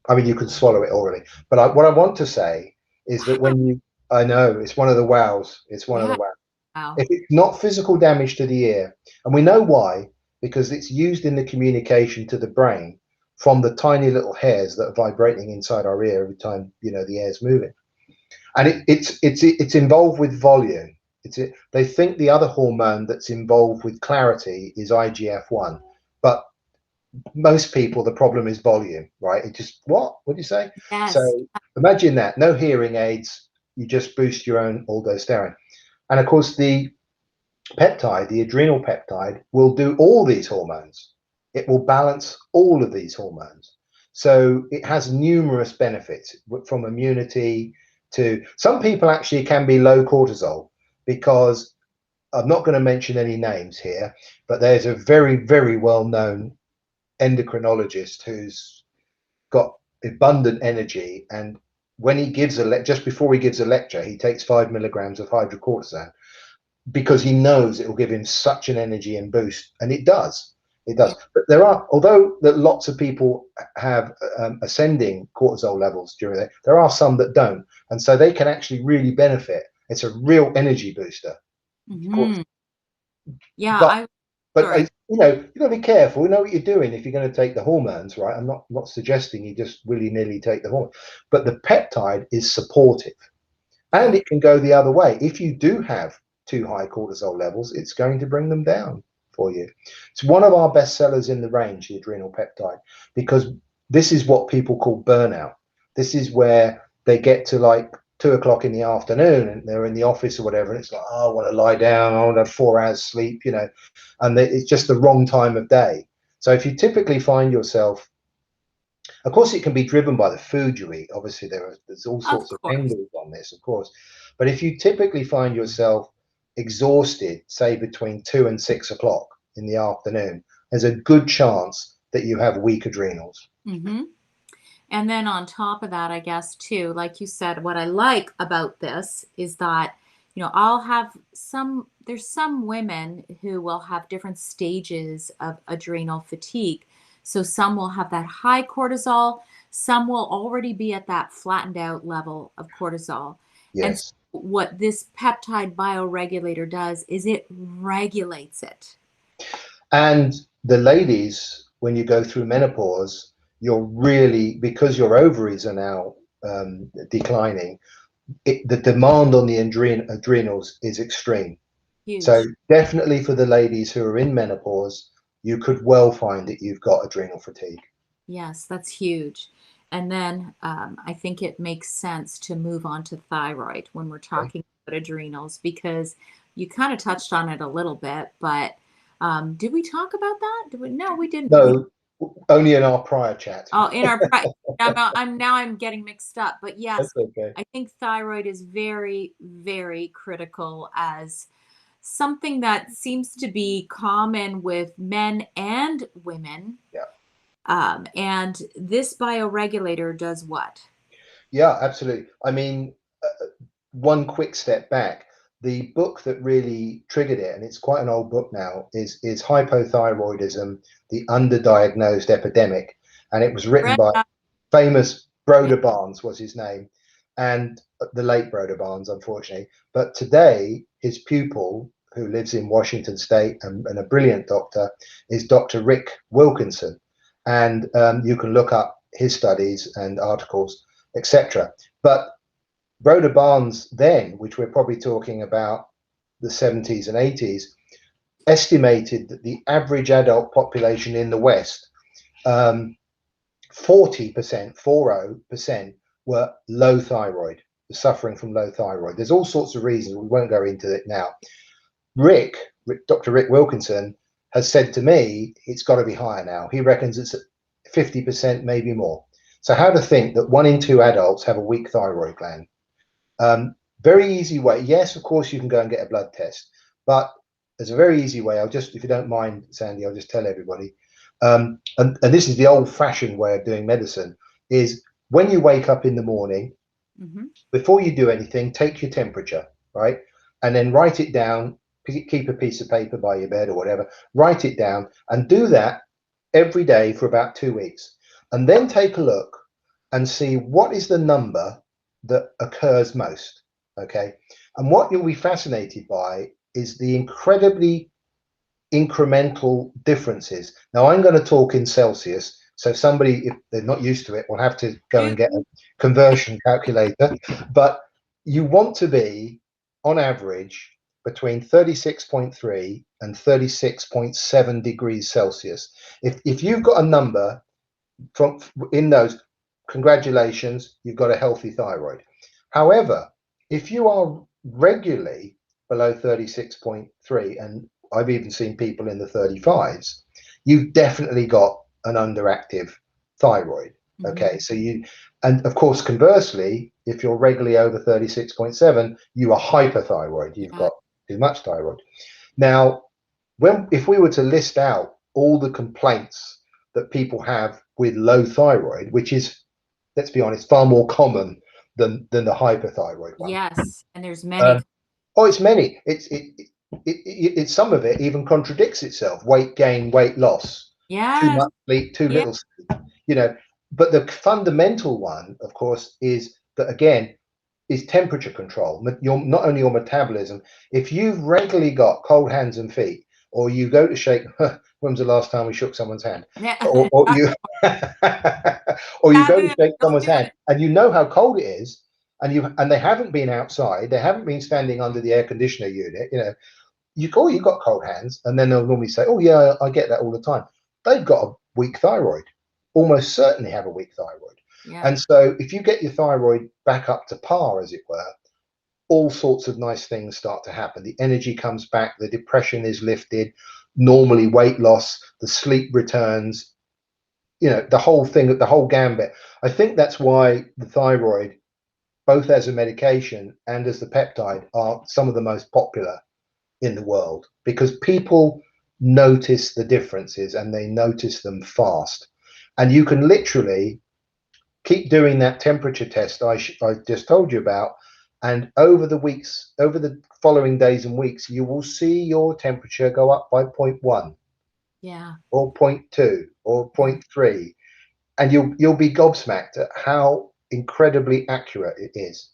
I mean, you can swallow it already, but what I want to say is that Wow. when you, I know it's one of the wows. It's one of the Yeah. wows. Wow. If it's not physical damage to the ear, and we know why, because it's used in the communication to the brain from the tiny little hairs that are vibrating inside our ear every time the air's moving, and it's involved with volume. They think the other hormone that's involved with clarity is IGF-1, but most people, the problem is volume, right? It just, what do you say? Yes. So imagine that, no hearing aids, you just boost your own aldosterone. And of course, the peptide, the adrenal peptide, will do all these hormones. It will balance all of these hormones. So it has numerous benefits, from immunity to, some people actually can be low cortisol, because I'm not going to mention any names here, but there's a very, very well known endocrinologist who's got abundant energy, and when he gives just before he gives a lecture, he takes 5 milligrams of hydrocortisone, because he knows it will give him such an energy and boost, and it Yeah. does. But there are, although that lots of people have ascending cortisol levels during it, there are some that don't, and so they can actually really benefit. It's a real energy booster, Hmm. Yeah. but Sorry. you've got to be careful. You know what you're doing if you're going to take the hormones, right? I'm not suggesting you just willy-nilly take the hormone, but the peptide is supportive, and Yeah. it can go the other way. If you do have too high cortisol levels, it's going to bring them down for you. It's one of our best sellers in the range, the adrenal peptide, because this is what people call burnout. This is where they get to like 2 o'clock in the afternoon, and they're in the office or whatever, and it's like, oh, I want to lie down, I want to have 4 hours sleep, and it's just the wrong time of day. So if you typically find yourself, of course, it can be driven by the food you eat. Obviously, there's all Of sorts of course. angles on this, of course. But if you typically find yourself exhausted, say between 2 and 6 o'clock in the afternoon, there's a good chance that you have weak adrenals. Hmm. And then on top of that, I guess too, like you said, what I like about this is that, I'll have there's some women who will have different stages of adrenal fatigue. So some will have that high cortisol, some will already be at that flattened out level of cortisol. And so Yes. what this peptide bioregulator does is it regulates it. And the ladies, when you go through menopause, you're really, because your ovaries are now declining, the demand on the adrenals is extreme. So Huge. definitely for the ladies who are in menopause, you could well find that you've got adrenal fatigue. Yes, that's huge. And then I think it makes sense to move on to thyroid when we're Okay. talking about adrenals, because you kind of touched on it a little bit, but did we talk about that? No, we didn't. No, only in our prior chat. Oh, in our I'm getting mixed up, but yes, That's okay. I think thyroid is very, very critical as something that seems to be common with men and women. Yeah. And this bioregulator does what? Yeah, absolutely. I mean, one quick step back. The book that really triggered it, and it's quite an old book now, is Hypothyroidism: The Underdiagnosed Epidemic, and it was written Read by that. famous Yeah. Broder Barnes was his name, and the late Broder Barnes, unfortunately. But today, his pupil, who lives in Washington State and a brilliant doctor, is Dr. Rick Wilkinson, and you can look up his studies and articles, etc. But Broder Barnes then, which we're probably talking about the 70s and 80s, estimated that the average adult population in the West, 40%, 40%, were low thyroid, suffering from low thyroid. There's all sorts of reasons. We won't go into it now. Dr. Rick Wilkinson has said to me, it's got to be higher now. He reckons it's at 50%, maybe more. So how to think that 1 in 2 adults have a weak thyroid gland. Very easy way. Yes, of course, you can go and get a blood test, but there's a very easy way. I'll just, if you don't mind, Sandy, I'll just tell everybody. And this is the old-fashioned way of doing medicine, is when you wake up in the morning, before you do anything, take your temperature, right? And then write it down, keep a piece of paper by your bed or whatever, write it down and do that every day for about 2 weeks. And then take a look and see what is the number that occurs most, okay? And what you'll be fascinated by is the incredibly incremental differences. Now I'm going to talk in Celsius, so somebody, if they're not used to it, will have to go and get a conversion calculator. But you want to be, on average, between 36.3 and 36.7 degrees Celsius. If you've got a number from in those, congratulations, you've got a healthy thyroid. However, if you are regularly below 36.3, and I've even seen people in the 35s, you've definitely got an underactive thyroid. Okay, so you, and of course, conversely, if you're regularly over 36.7, you are hyperthyroid. You've got too much thyroid. Now, if we were to list out all the complaints that people have with low thyroid, which is, let's be honest, far more common than the hyperthyroid one. Yes, and there's many. Oh, it's many. It's some of it even contradicts itself. Weight gain, weight loss. Yeah. Too much sleep, too little sleep. You know, but the fundamental one, of course, is that, again, is temperature control. Not only your metabolism. If you've regularly got cold hands and feet, or you go to shake, when was the last time we shook someone's hand? Or you or you go to shake someone's hand and you know how cold it is, and they haven't been outside, they haven't been standing under the air conditioner unit, you know, you got cold hands, and then they'll normally say, oh yeah, I get that all the time. They've got a weak thyroid, almost certainly have a weak thyroid. And so if you get your thyroid back up to par, as it were, all sorts of nice things start to happen. The energy comes back, the depression is lifted, normally weight loss, the sleep returns, you know, the whole thing, the whole gambit. I think that's why the thyroid, both as a medication and as the peptide, are some of the most popular in the world, because people notice the differences and they notice them fast. And you can literally keep doing that temperature test I just told you about, and over the weeks, over the following days and weeks, you will see your temperature go up by 0.1, or 0.2, or 0.3, and you'll be gobsmacked at how incredibly accurate it is.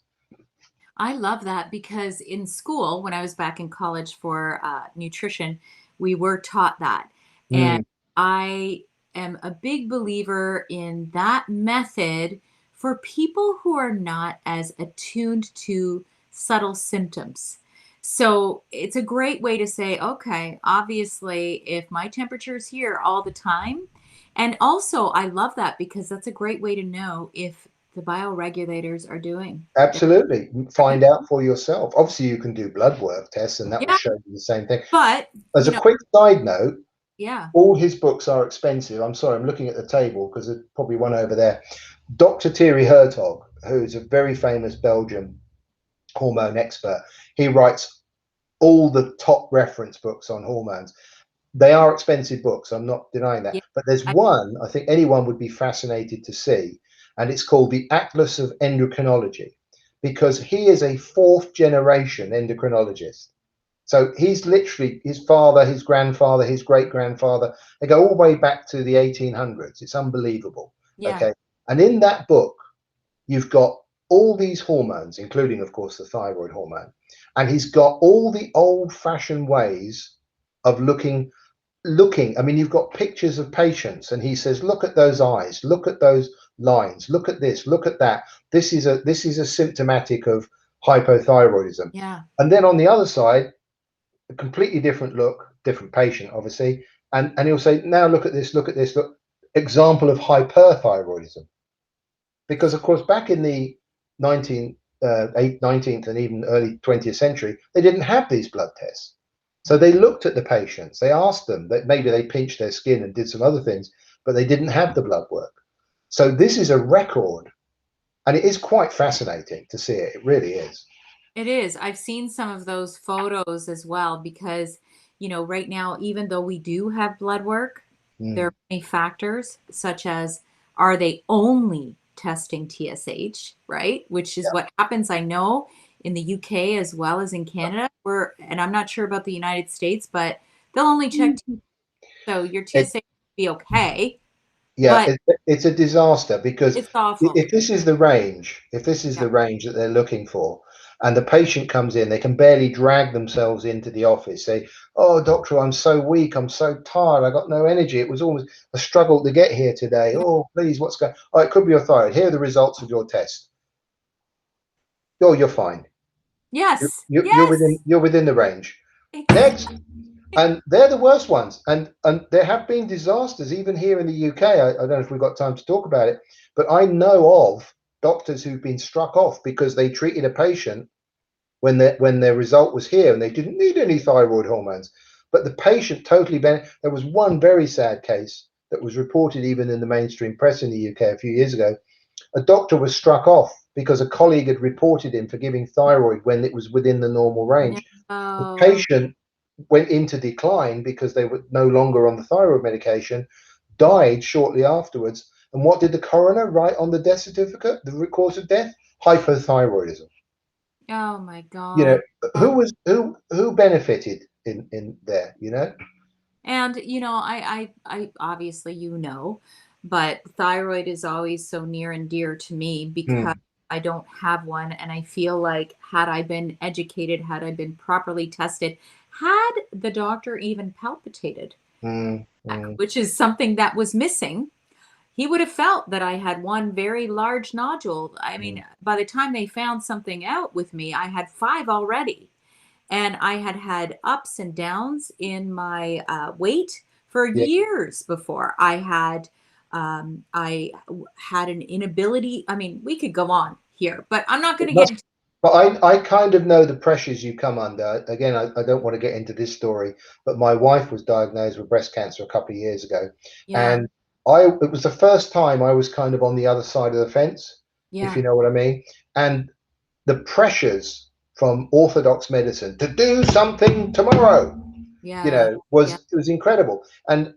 I love that, because in school, when I was back in college for nutrition, we were taught that. And I am a big believer in that method for people who are not as attuned to subtle symptoms. So it's a great way to say, okay, obviously, if my temperature is here all the time, and also I love that because that's a great way to know if the bioregulators are doing. Absolutely. Find out for yourself. Obviously, you can do blood work tests, and that will show you the same thing. But as a quick side note, yeah, all his books are expensive. I'm sorry, I'm looking at the table because there's probably one over there. Dr. Thierry Hertog, who's a very famous Belgian hormone expert, he writes all the top reference books on hormones. They are expensive books, I'm not denying that. But there's one I think anyone would be fascinated to see, and it's called the Atlas of Endocrinology, because he is a 4th generation endocrinologist. So he's literally, his father, his grandfather, his great-grandfather, they go all the way back to the 1800s. It's unbelievable. Okay. And in that book, you've got all these hormones, including, of course, the thyroid hormone. And he's got all the old-fashioned ways of looking. I mean, you've got pictures of patients, and he says, look at those eyes, look at those lines, look at this, look at that. This is a symptomatic of hypothyroidism. Yeah. And then on the other side, a completely different look, different patient, obviously, and he'll say, now look at this, look, example of hyperthyroidism. Because of course, back in the 19th and even early 20th century, they didn't have these blood tests. So they looked at the patients, they asked them, that maybe they pinched their skin and did some other things, but they didn't have the blood work. So this is a record, and it is quite fascinating to see it. It really is. It is. I've seen some of those photos as well because, right now, even though we do have blood work, there Mm. are many factors such as are they only testing TSH, right? Which is what happens, I know, in the UK as well as in Canada. And I'm not sure about the United States, but they'll only check so your It, TSH will be okay, yeah, but it's a disaster, because it's awful. if this is the range, Yeah. that they're looking for, and the patient comes in, they can barely drag themselves into the office. Say, "Oh, doctor, I'm so weak. I'm so tired. I got no energy. It was almost a struggle to get here today. Yeah. Oh, please, what's going? Oh, it could be your thyroid. Here are the results of your test. Oh, you're fine. Yes. You're Yes. within the range. Exactly. Next." And they're the worst ones. And there have been disasters even here in the UK. I don't know if we've got time to talk about it, but I know of doctors who've been struck off because they treated a patient when their result was here and they didn't need any thyroid hormones. But the patient totally there was one very sad case that was reported even in the mainstream press in the UK a few years ago. A doctor was struck off because a colleague had reported him for giving thyroid when it was within the normal range. The No. patient went into decline because they were no longer on the thyroid medication, died shortly afterwards. And what did the coroner write on the death certificate? The cause of death? Hypothyroidism. Oh my You know, God. Oh. who benefited in there? And I obviously but thyroid is always so near and dear to me because Mm, I don't have one, and I feel like had I been educated, had I been properly tested, had the doctor even palpitated, mm, mm, which is something that was missing, he would have felt that I had one very large nodule. I mm. mean, by the time they found something out with me, I had five already. And I had had ups and downs in my weight for Yeah. years before. I had an inability. I mean, we could go on here, but I'm not going It to get must. into. But I kind of know the pressures you come under. Again, I don't want to get into this story, but my wife was diagnosed with breast cancer a couple of years ago, Yeah, and it was the first time I was kind of on the other side of the fence, if yeah, you know what I mean. And the pressures from orthodox medicine to do something tomorrow, yeah, yeah, was, it was incredible. And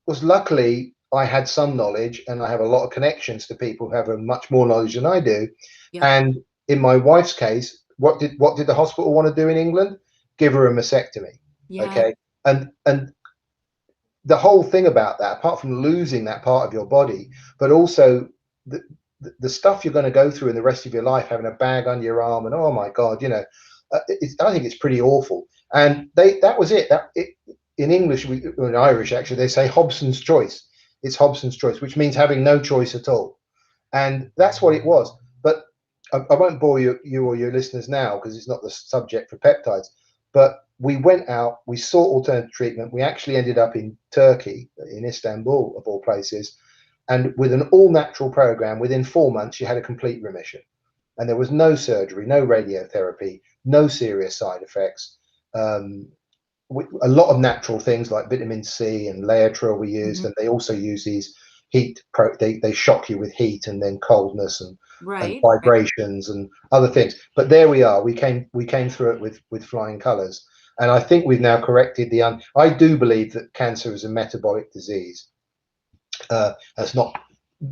was luckily I had some knowledge, and I have a lot of connections to people who have much more knowledge than I do. yeah, And in my wife's case, what did the hospital want to do in England? Give her a mastectomy. yeah, Okay. And the whole thing about that, apart from losing that part of your body, but also the stuff you're going to go through in the rest of your life, having a bag on your arm, and oh my God, I think it's pretty awful. And that was it. In English, or in Irish actually, they say Hobson's choice. It's Hobson's choice, which means having no choice at all. And that's what it was. But I won't bore you or your listeners now because it's not the subject for peptides. But we went out, we sought alternative treatment. We actually ended up in Turkey, in Istanbul, of all places. And with an all natural program, within 4 months, you had a complete remission. And there was no surgery, no radiotherapy, no serious side effects. Um, a lot of natural things like vitamin C and Laetrile we used, mhm, and they also use these they shock you with heat and then coldness and right, right, vibrations and other things. But there we are. We came through it with flying colours. And I think we've now corrected I do believe that cancer is a metabolic disease. That's not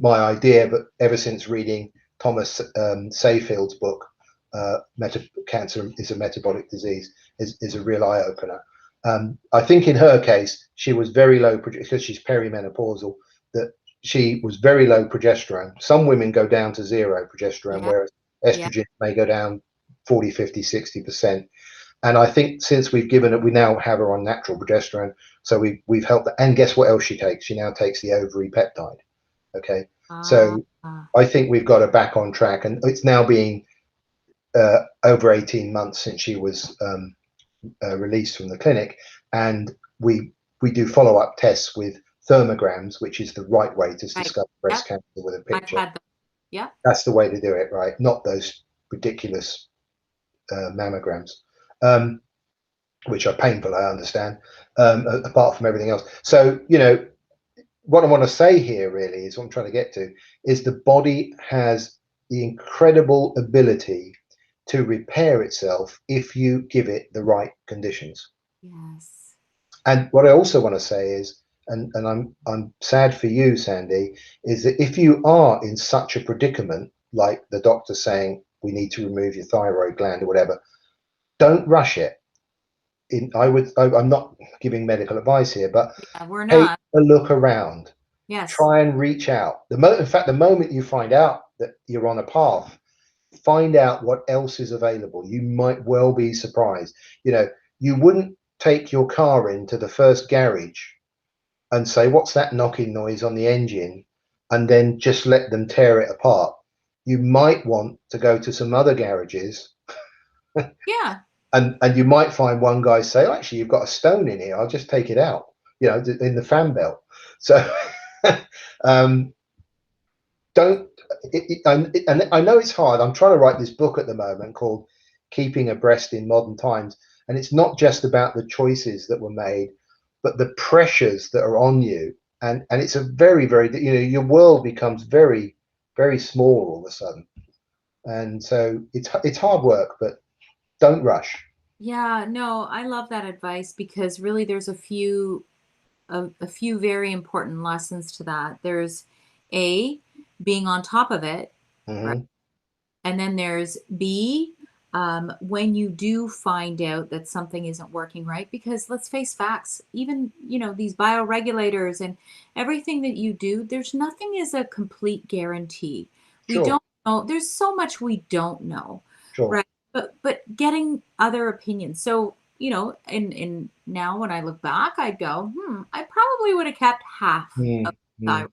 my idea, but ever since reading Thomas Sayfield's book, Cancer is a Metabolic Disease, is a real eye opener. I think in her case, she was very low because she's perimenopausal, that she was very low progesterone. Some women go down to zero progesterone, yeah, whereas yeah, estrogen may go down 40, 50, 60%. And I think since we've given it, we now have her on natural progesterone. So we've helped her. And guess what else she takes? She now takes the ovary peptide. Okay. ah, So I think we've got her back on track. And it's now been over 18 months since she was released from the clinic. And we do follow-up tests with thermograms, which is the right way to Right. discover breast Yep. cancer with a I've picture. had them. Yep. That's the way to do it, right? Not those ridiculous mammograms, which are painful, I understand, apart from everything else. So, what I want to say here really is what I'm trying to get to is the body has the incredible ability to repair itself if you give it the right conditions. Yes. And what I also want to say is, and I'm sad for you, Sandy, is that if you are in such a predicament, like the doctor saying we need to remove your thyroid gland or whatever, don't rush it. I'm not giving medical advice here, but Yeah, we're take not. a look around. Yes. Try and reach out. In fact, the moment you find out that you're on a path, find out what else is available. You might well be surprised. You wouldn't take your car into the first garage and say, what's that knocking noise on the engine? And then just let them tear it apart. You might want to go to some other garages, Yeah. and you might find one guy say, oh, actually, you've got a stone in here. I'll just take it out, in the fan belt. So don't, and I know it's hard. I'm trying to write this book at the moment called Keeping Abreast in Modern Times. And it's not just about the choices that were made, but the pressures that are on you. And it's a very, very, your world becomes very, very small all of a sudden. And so it's hard work, but don't rush. Yeah, no, I love that advice because really there's a few very important lessons to that. There's A, being on top of it, right? Hmm. And then there's B, when you do find out that something isn't working right, because let's face facts, even, these bioregulators and everything that you do, there's nothing is a complete guarantee. We Sure, don't know. There's so much we don't know, sure. right? But getting other opinions. So, in now when I look back, I'd go, I probably would have kept half of Mm, the mm, thyroid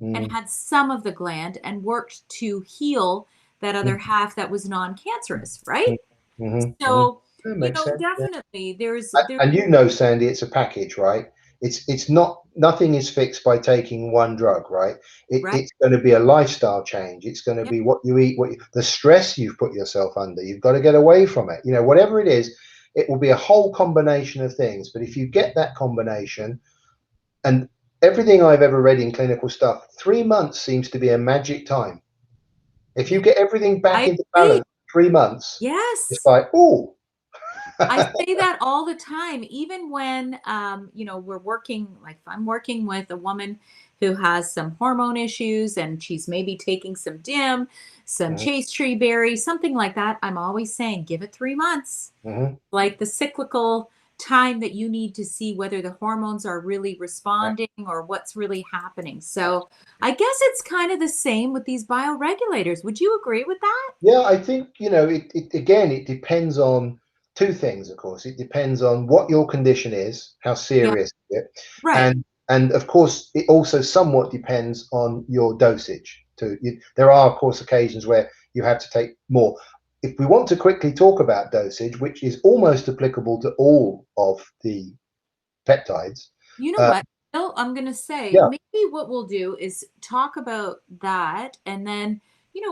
and mm, had some of the gland and worked to heal that other mm, half that was non-cancerous, right? mm, mm, mm. So, That makes sense. Yeah. definitely there's And Sandy, it's a package, right? It's not, nothing is fixed by taking one drug, right? right. It's going to be a lifestyle change. It's going to Yep. be what you eat, the stress you've put yourself under. You've got to get away from it. Whatever it is, it will be a whole combination of things. But if you get that combination, and everything I've ever read in clinical stuff, 3 months seems to be a magic time. If you Yeah. get everything back I into agree. balance, 3 months, it's Yes. like, oh, I say that all the time, even when, we're working, like if I'm working with a woman who has some hormone issues and she's maybe taking some DIM, some mhm, chase tree berry, something like that. I'm always saying, give it 3 months, mhm. like the cyclical time that you need to see whether the hormones are really responding or what's really happening. So I guess it's kind of the same with these bioregulators. Would you agree with that? Yeah, I think, again, it depends on two things, of course. It depends on what your condition is, how Yeah, serious is it, right. and of course, it also somewhat depends on your dosage. There are, of course, occasions where you have to take more. If we want to quickly talk about dosage, which is almost applicable to all of the peptides, You know uh, what? No, I'm going to say yeah, maybe what we'll do is talk about that. And then,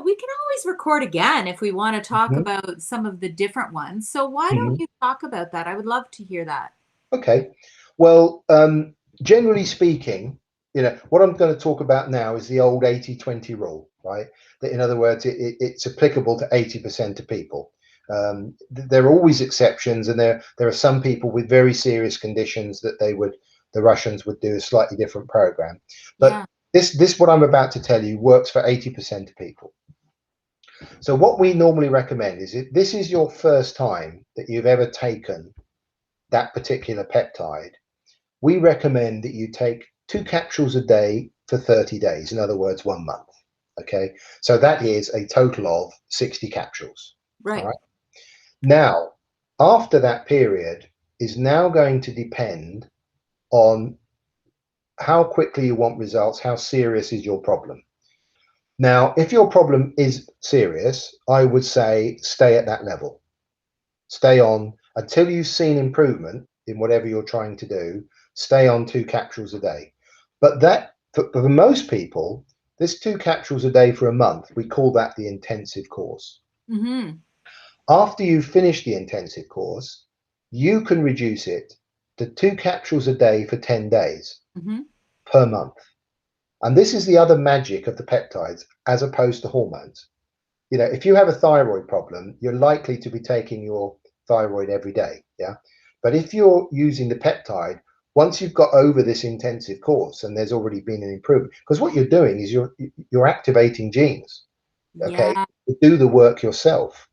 we can always record again if we want to talk mhm, about some of the different ones. So why don't mhm. you talk about that? I would love to hear that. Okay. Well, generally speaking, what I'm going to talk about now is the old 80-20 rule, right? That, in other words, it's applicable to 80% of people. There are always exceptions, and there are some people with very serious conditions that the Russians would do a slightly different program. But Yeah. this what I'm about to tell you works for 80% of people. So what we normally recommend is, if this is your first time that you've ever taken that particular peptide, we recommend that you take 2 capsules a day for 30 days, in other words, 1 month. Okay, so that is a total of 60 capsules. All Right. right. Now, after that period is now going to depend on how quickly you want results, how serious is your problem. Now, if your problem is serious, I would say stay at that level. Stay on until you've seen improvement in whatever you're trying to do. stay on 2 capsules a day. But that, for most people, this 2 capsules a day for a month, we call that the intensive course. Mm-hmm. After you finish the intensive course, you can reduce it to 2 capsules a day for 10 days Mm-hmm. per month. And this is the other magic of the peptides as opposed to hormones. You know, if you have a thyroid problem, you're likely to be taking your thyroid every day. Yeah. But if you're using the peptide, once you've got over this intensive course and there's already been an improvement, because what you're doing is you're activating genes. Okay. Yeah. You do the work yourself.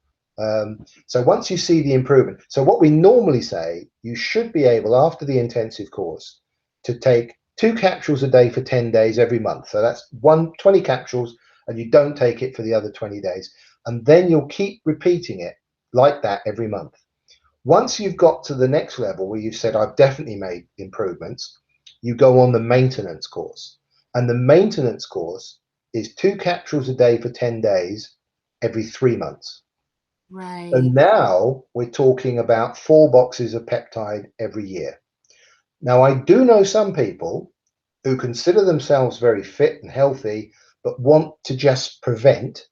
So once you see the improvement, so what we normally say, you should be able, after the intensive course, to take 2 capsules a day for 10 days every month. So that's 20 capsules, and you don't take it for the other 20 days. And then you'll keep repeating it like that every month. Once you've got to the next level where you've said, I've definitely made improvements, you go on the maintenance course. And the maintenance course is 2 capsules a day for 10 days every 3 months. Right. And now we're talking about 4 boxes of peptide every year. Now, I do know some people who consider themselves very fit and healthy, but want to just prevent,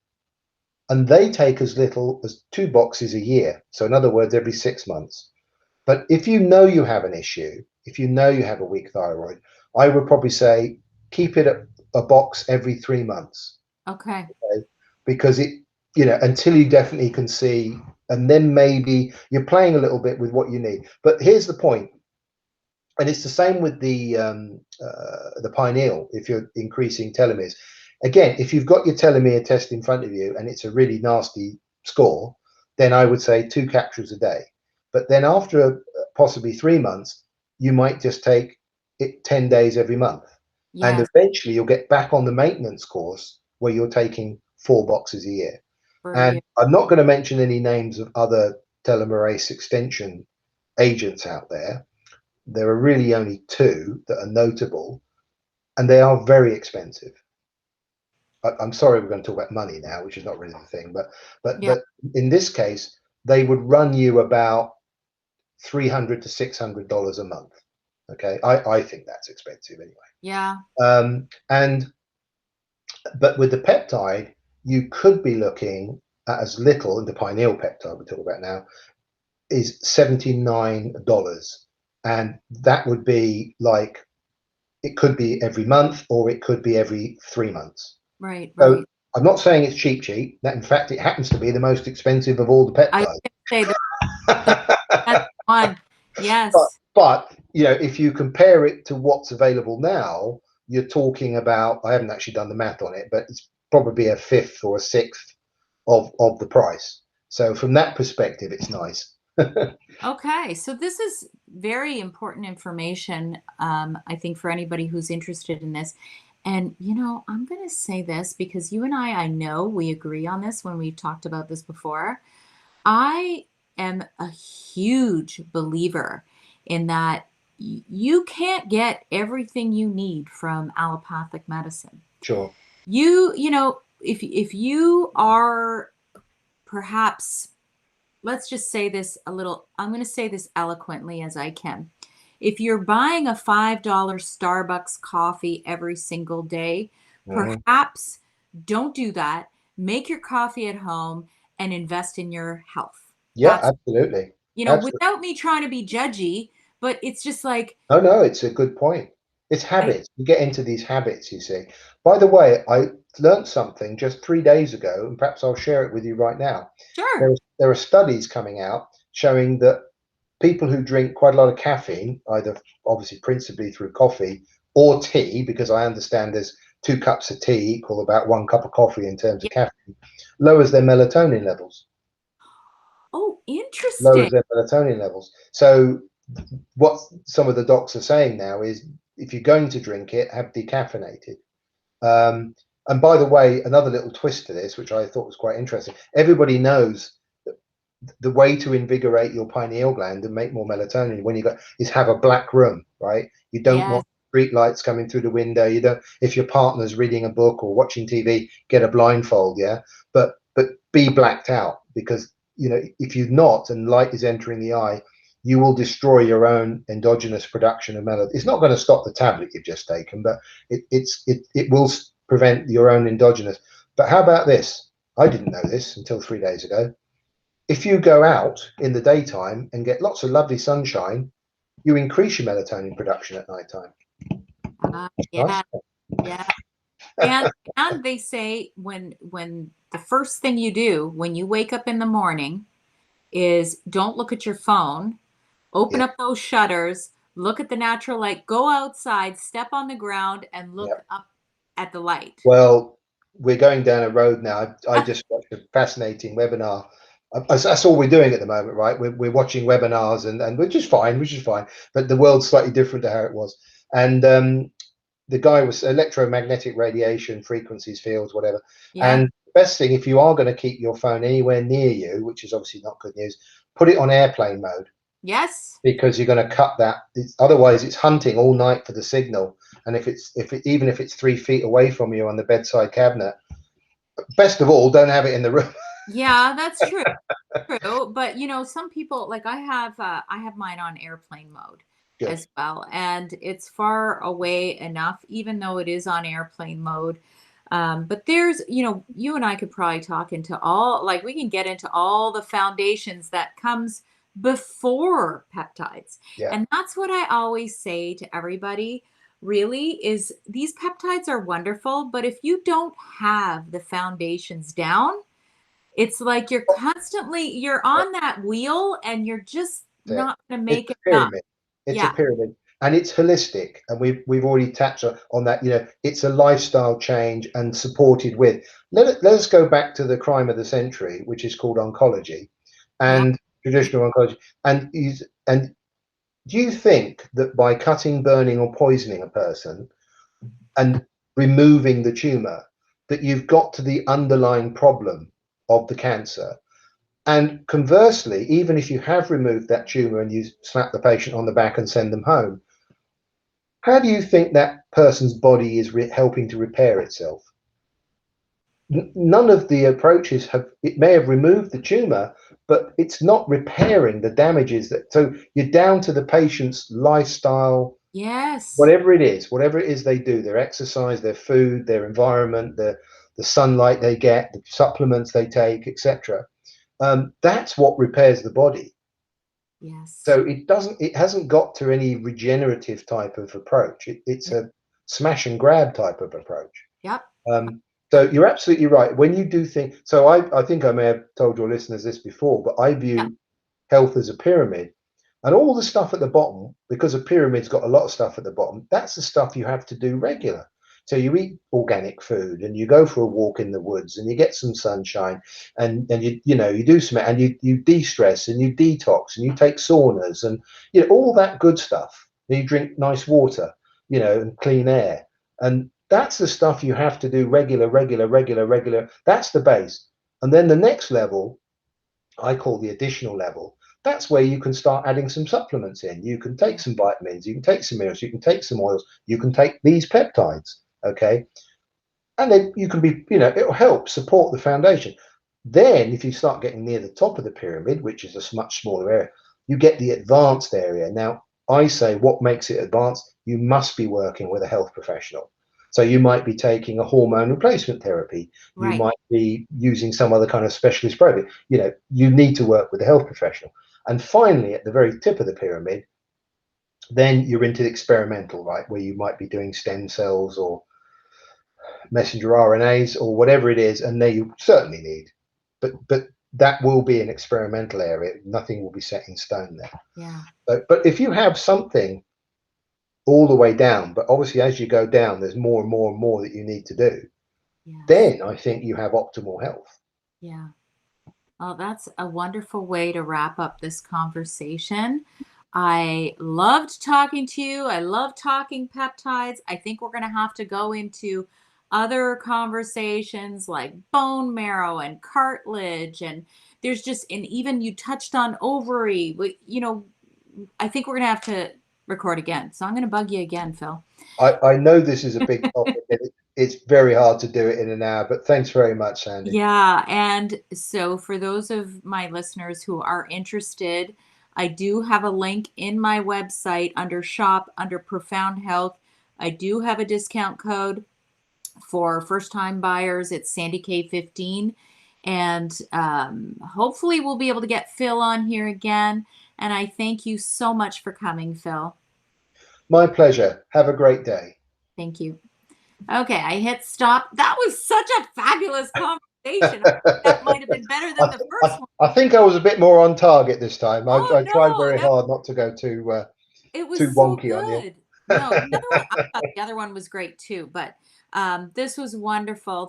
and they take as little as 2 boxes a year. So, in other words, every 6 months. But if you know you have an issue, if you know you have a weak thyroid, I would probably say keep it at a box every 3 months. Okay. Okay? Because it, you know, until you definitely can see, and then maybe you're playing a little bit with what you need. But here's the point, and it's the same with the Pineal. If you're increasing telomeres, again, if you've got your telomere test in front of you and it's a really nasty score, then I would say 2 capsules a day. But then after possibly 3 months, you might just take it 10 days every month, and Yes. eventually you'll get back on the maintenance course where you're taking 4 boxes a year. For And you. I'm not going to mention any names of other telomerase extension agents out there. There are really only 2 that are notable, and they are very expensive. I'm sorry, we're going to talk about money now, which is not really the thing, Yeah. but in this case, they would run you about $300 to $600 a month. Okay, I think that's expensive anyway. Yeah. And but with the peptide, you could be looking at as little, and the pineal peptide we talk about now is $79, and that would be like, it could be every month or it could be every 3 months. Right. So Right. I'm not saying it's cheap. That in fact it happens to be the most expensive of all the I was peptides. gonna say that's one. but Yes. but you know, if you compare it to what's available now, you're talking about, I haven't actually done the math on it, but it's probably a fifth or a sixth of the price. So from that perspective, it's nice. Okay. So this is very important information, I think, for anybody who's interested in this. And, I'm going to say this because you and I know we agree on this when we've talked about this before. I am a huge believer in that you can't get everything you need from allopathic medicine. Sure. If you are perhaps, let's just say this a little, I'm going to say this eloquently as I can. If you're buying a $5 Starbucks coffee every single day, Mhm. perhaps don't do that. Make your coffee at home and invest in your health. Yeah, That's, absolutely. Absolutely. without me trying to be judgy, but it's just like, Oh, no, it's a good point. It's I, habits. You get into these habits, you see. By the way, I learned something just 3 days ago, and perhaps I'll share it with you right now. sure. There are studies coming out showing that people who drink quite a lot of caffeine, either obviously principally through coffee or tea, because I understand there's 2 cups of tea equal about 1 cup of coffee in terms of Yeah. caffeine, lowers their melatonin levels. Oh, interesting. Lowers their melatonin levels. So what some of the docs are saying now is, if you're going to drink it, have decaffeinated. Um, and by the way, another little twist to this, which I thought was quite interesting, everybody knows that the way to invigorate your pineal gland and make more melatonin when you go is have a black room, right? You don't Yes. want street lights coming through the window. You don't, if your partner's reading a book or watching TV, get a blindfold, yeah. But be blacked out, because if you're not and light is entering the eye, you will destroy your own endogenous production of melatonin. It's not going to stop the tablet you've just taken, but it will prevent your own endogenous. But how about this? I didn't know this until 3 days ago. If you go out in the daytime and get lots of lovely sunshine, you increase your melatonin production at nighttime. Yeah, Nice. yeah. And they say when the first thing you do when you wake up in the morning is don't look at your phone, open Yeah, up those shutters, look at the natural light, go outside, step on the ground, and yeah. look up at the light. Well, we're going down a road now. I just watched a fascinating webinar. That's all we're doing at the moment, right? We're watching webinars and which is fine, But the world's slightly different to how it was. And the guy was electromagnetic radiation, frequencies, fields, whatever. Yeah. And the best thing, if you are going to keep your phone anywhere near you, which is obviously not good news, put it on airplane mode, Yes. because you're going to cut that. Otherwise, it's hunting all night for the signal. And even if it's 3 feet away from you on the bedside cabinet, best of all, don't have it in the room. Yeah, that's true. True, but some people like I have mine on airplane mode Good. as well, and it's far away enough, even though it is on airplane mode. But there's, you and I could probably talk into all, like we can get into all the foundations that comes before peptides, Yeah. and that's what I always say to everybody. Really, is these peptides are wonderful, but if you don't have the foundations down, it's like you're Yeah. on that wheel and you're just That's it. not gonna It's make a it up. pyramid. It's a Yeah. pyramid, and it's holistic. And we've already touched on that. It's a lifestyle change and supported with. Let us go back to the crime of the century, which is called oncology, Yeah. and traditional oncology. And do you think that by cutting, burning, or poisoning a person and removing the tumor, that you've got to the underlying problem of the cancer? And conversely, even if you have removed that tumor and you slap the patient on the back and send them home, how do you think that person's body is helping to repair itself? None of the approaches it may have removed the tumor, but it's not repairing the damages so you're down to the patient's lifestyle, Yes. whatever it is they do, their exercise, their food, their environment, the sunlight they get, the supplements they take, etc. That's what repairs the body. Yes. So it hasn't got to any regenerative type of approach. It's Yeah. a smash and grab type of approach. Yep. Um, so you're absolutely right. When you do think, so I think I may have told your listeners this before, but I Yeah. view health as a pyramid. And all the stuff at the bottom, because a pyramid's got a lot of stuff at the bottom, that's the stuff you have to do regular. So you eat organic food and you go for a walk in the woods and you get some sunshine and you do some, and you de-stress and you detox and you take saunas and all that good stuff. And you drink nice water, and clean air. And that's the stuff you have to do regular, regular, regular, regular. That's the base. And then the next level I call the additional level. That's where you can start adding some supplements in. You can take Yeah. some vitamins, you can take some minerals, you can take some oils, you can take these peptides. Okay. And then you can it'll help support the foundation. Then, if you start getting near the top of the pyramid, which is a much smaller area, you get the advanced area. Now, I say what makes it advanced? You must be working with a health professional. So you might be taking a hormone replacement therapy. You Right. might be using some other kind of specialist program. You need to work with a health professional. And finally, at the very tip of the pyramid, then you're into the experimental, right, where you might be doing stem cells or messenger RNAs or whatever it is, and there you certainly need. But that will be an experimental area. Nothing will be set in stone there. Yeah. But if you have something all the way down, but obviously as you go down, there's more and more and more that you need to do, Yes. then I think you have optimal health. Yeah. Oh, that's a wonderful way to wrap up this conversation. I loved talking to you. I love talking peptides. I think we're going to have to go into other conversations like bone marrow and cartilage. And there's just, and even you touched on ovary. I think we're going to have to record again. So I'm going to bug you again, Phil. I know this is a big topic. It's very hard to do it in an hour, but thanks very much, Sandy. Yeah. And so for those of my listeners who are interested, I do have a link in my website under shop, under Profound Health. I do have a discount code for first-time buyers. It's Sandy K15. And hopefully we'll be able to get Phil on here again. And I thank you so much for coming, Phil. My pleasure. Have a great day. Thank you. Okay, I hit stop. That was such a fabulous conversation. That might have been better than the first one. I think I was a bit more on target this time. I tried Oh very no, hard not to go too it was too so wonky on you. good. No, the other one, I thought the other one was great too, but this was wonderful.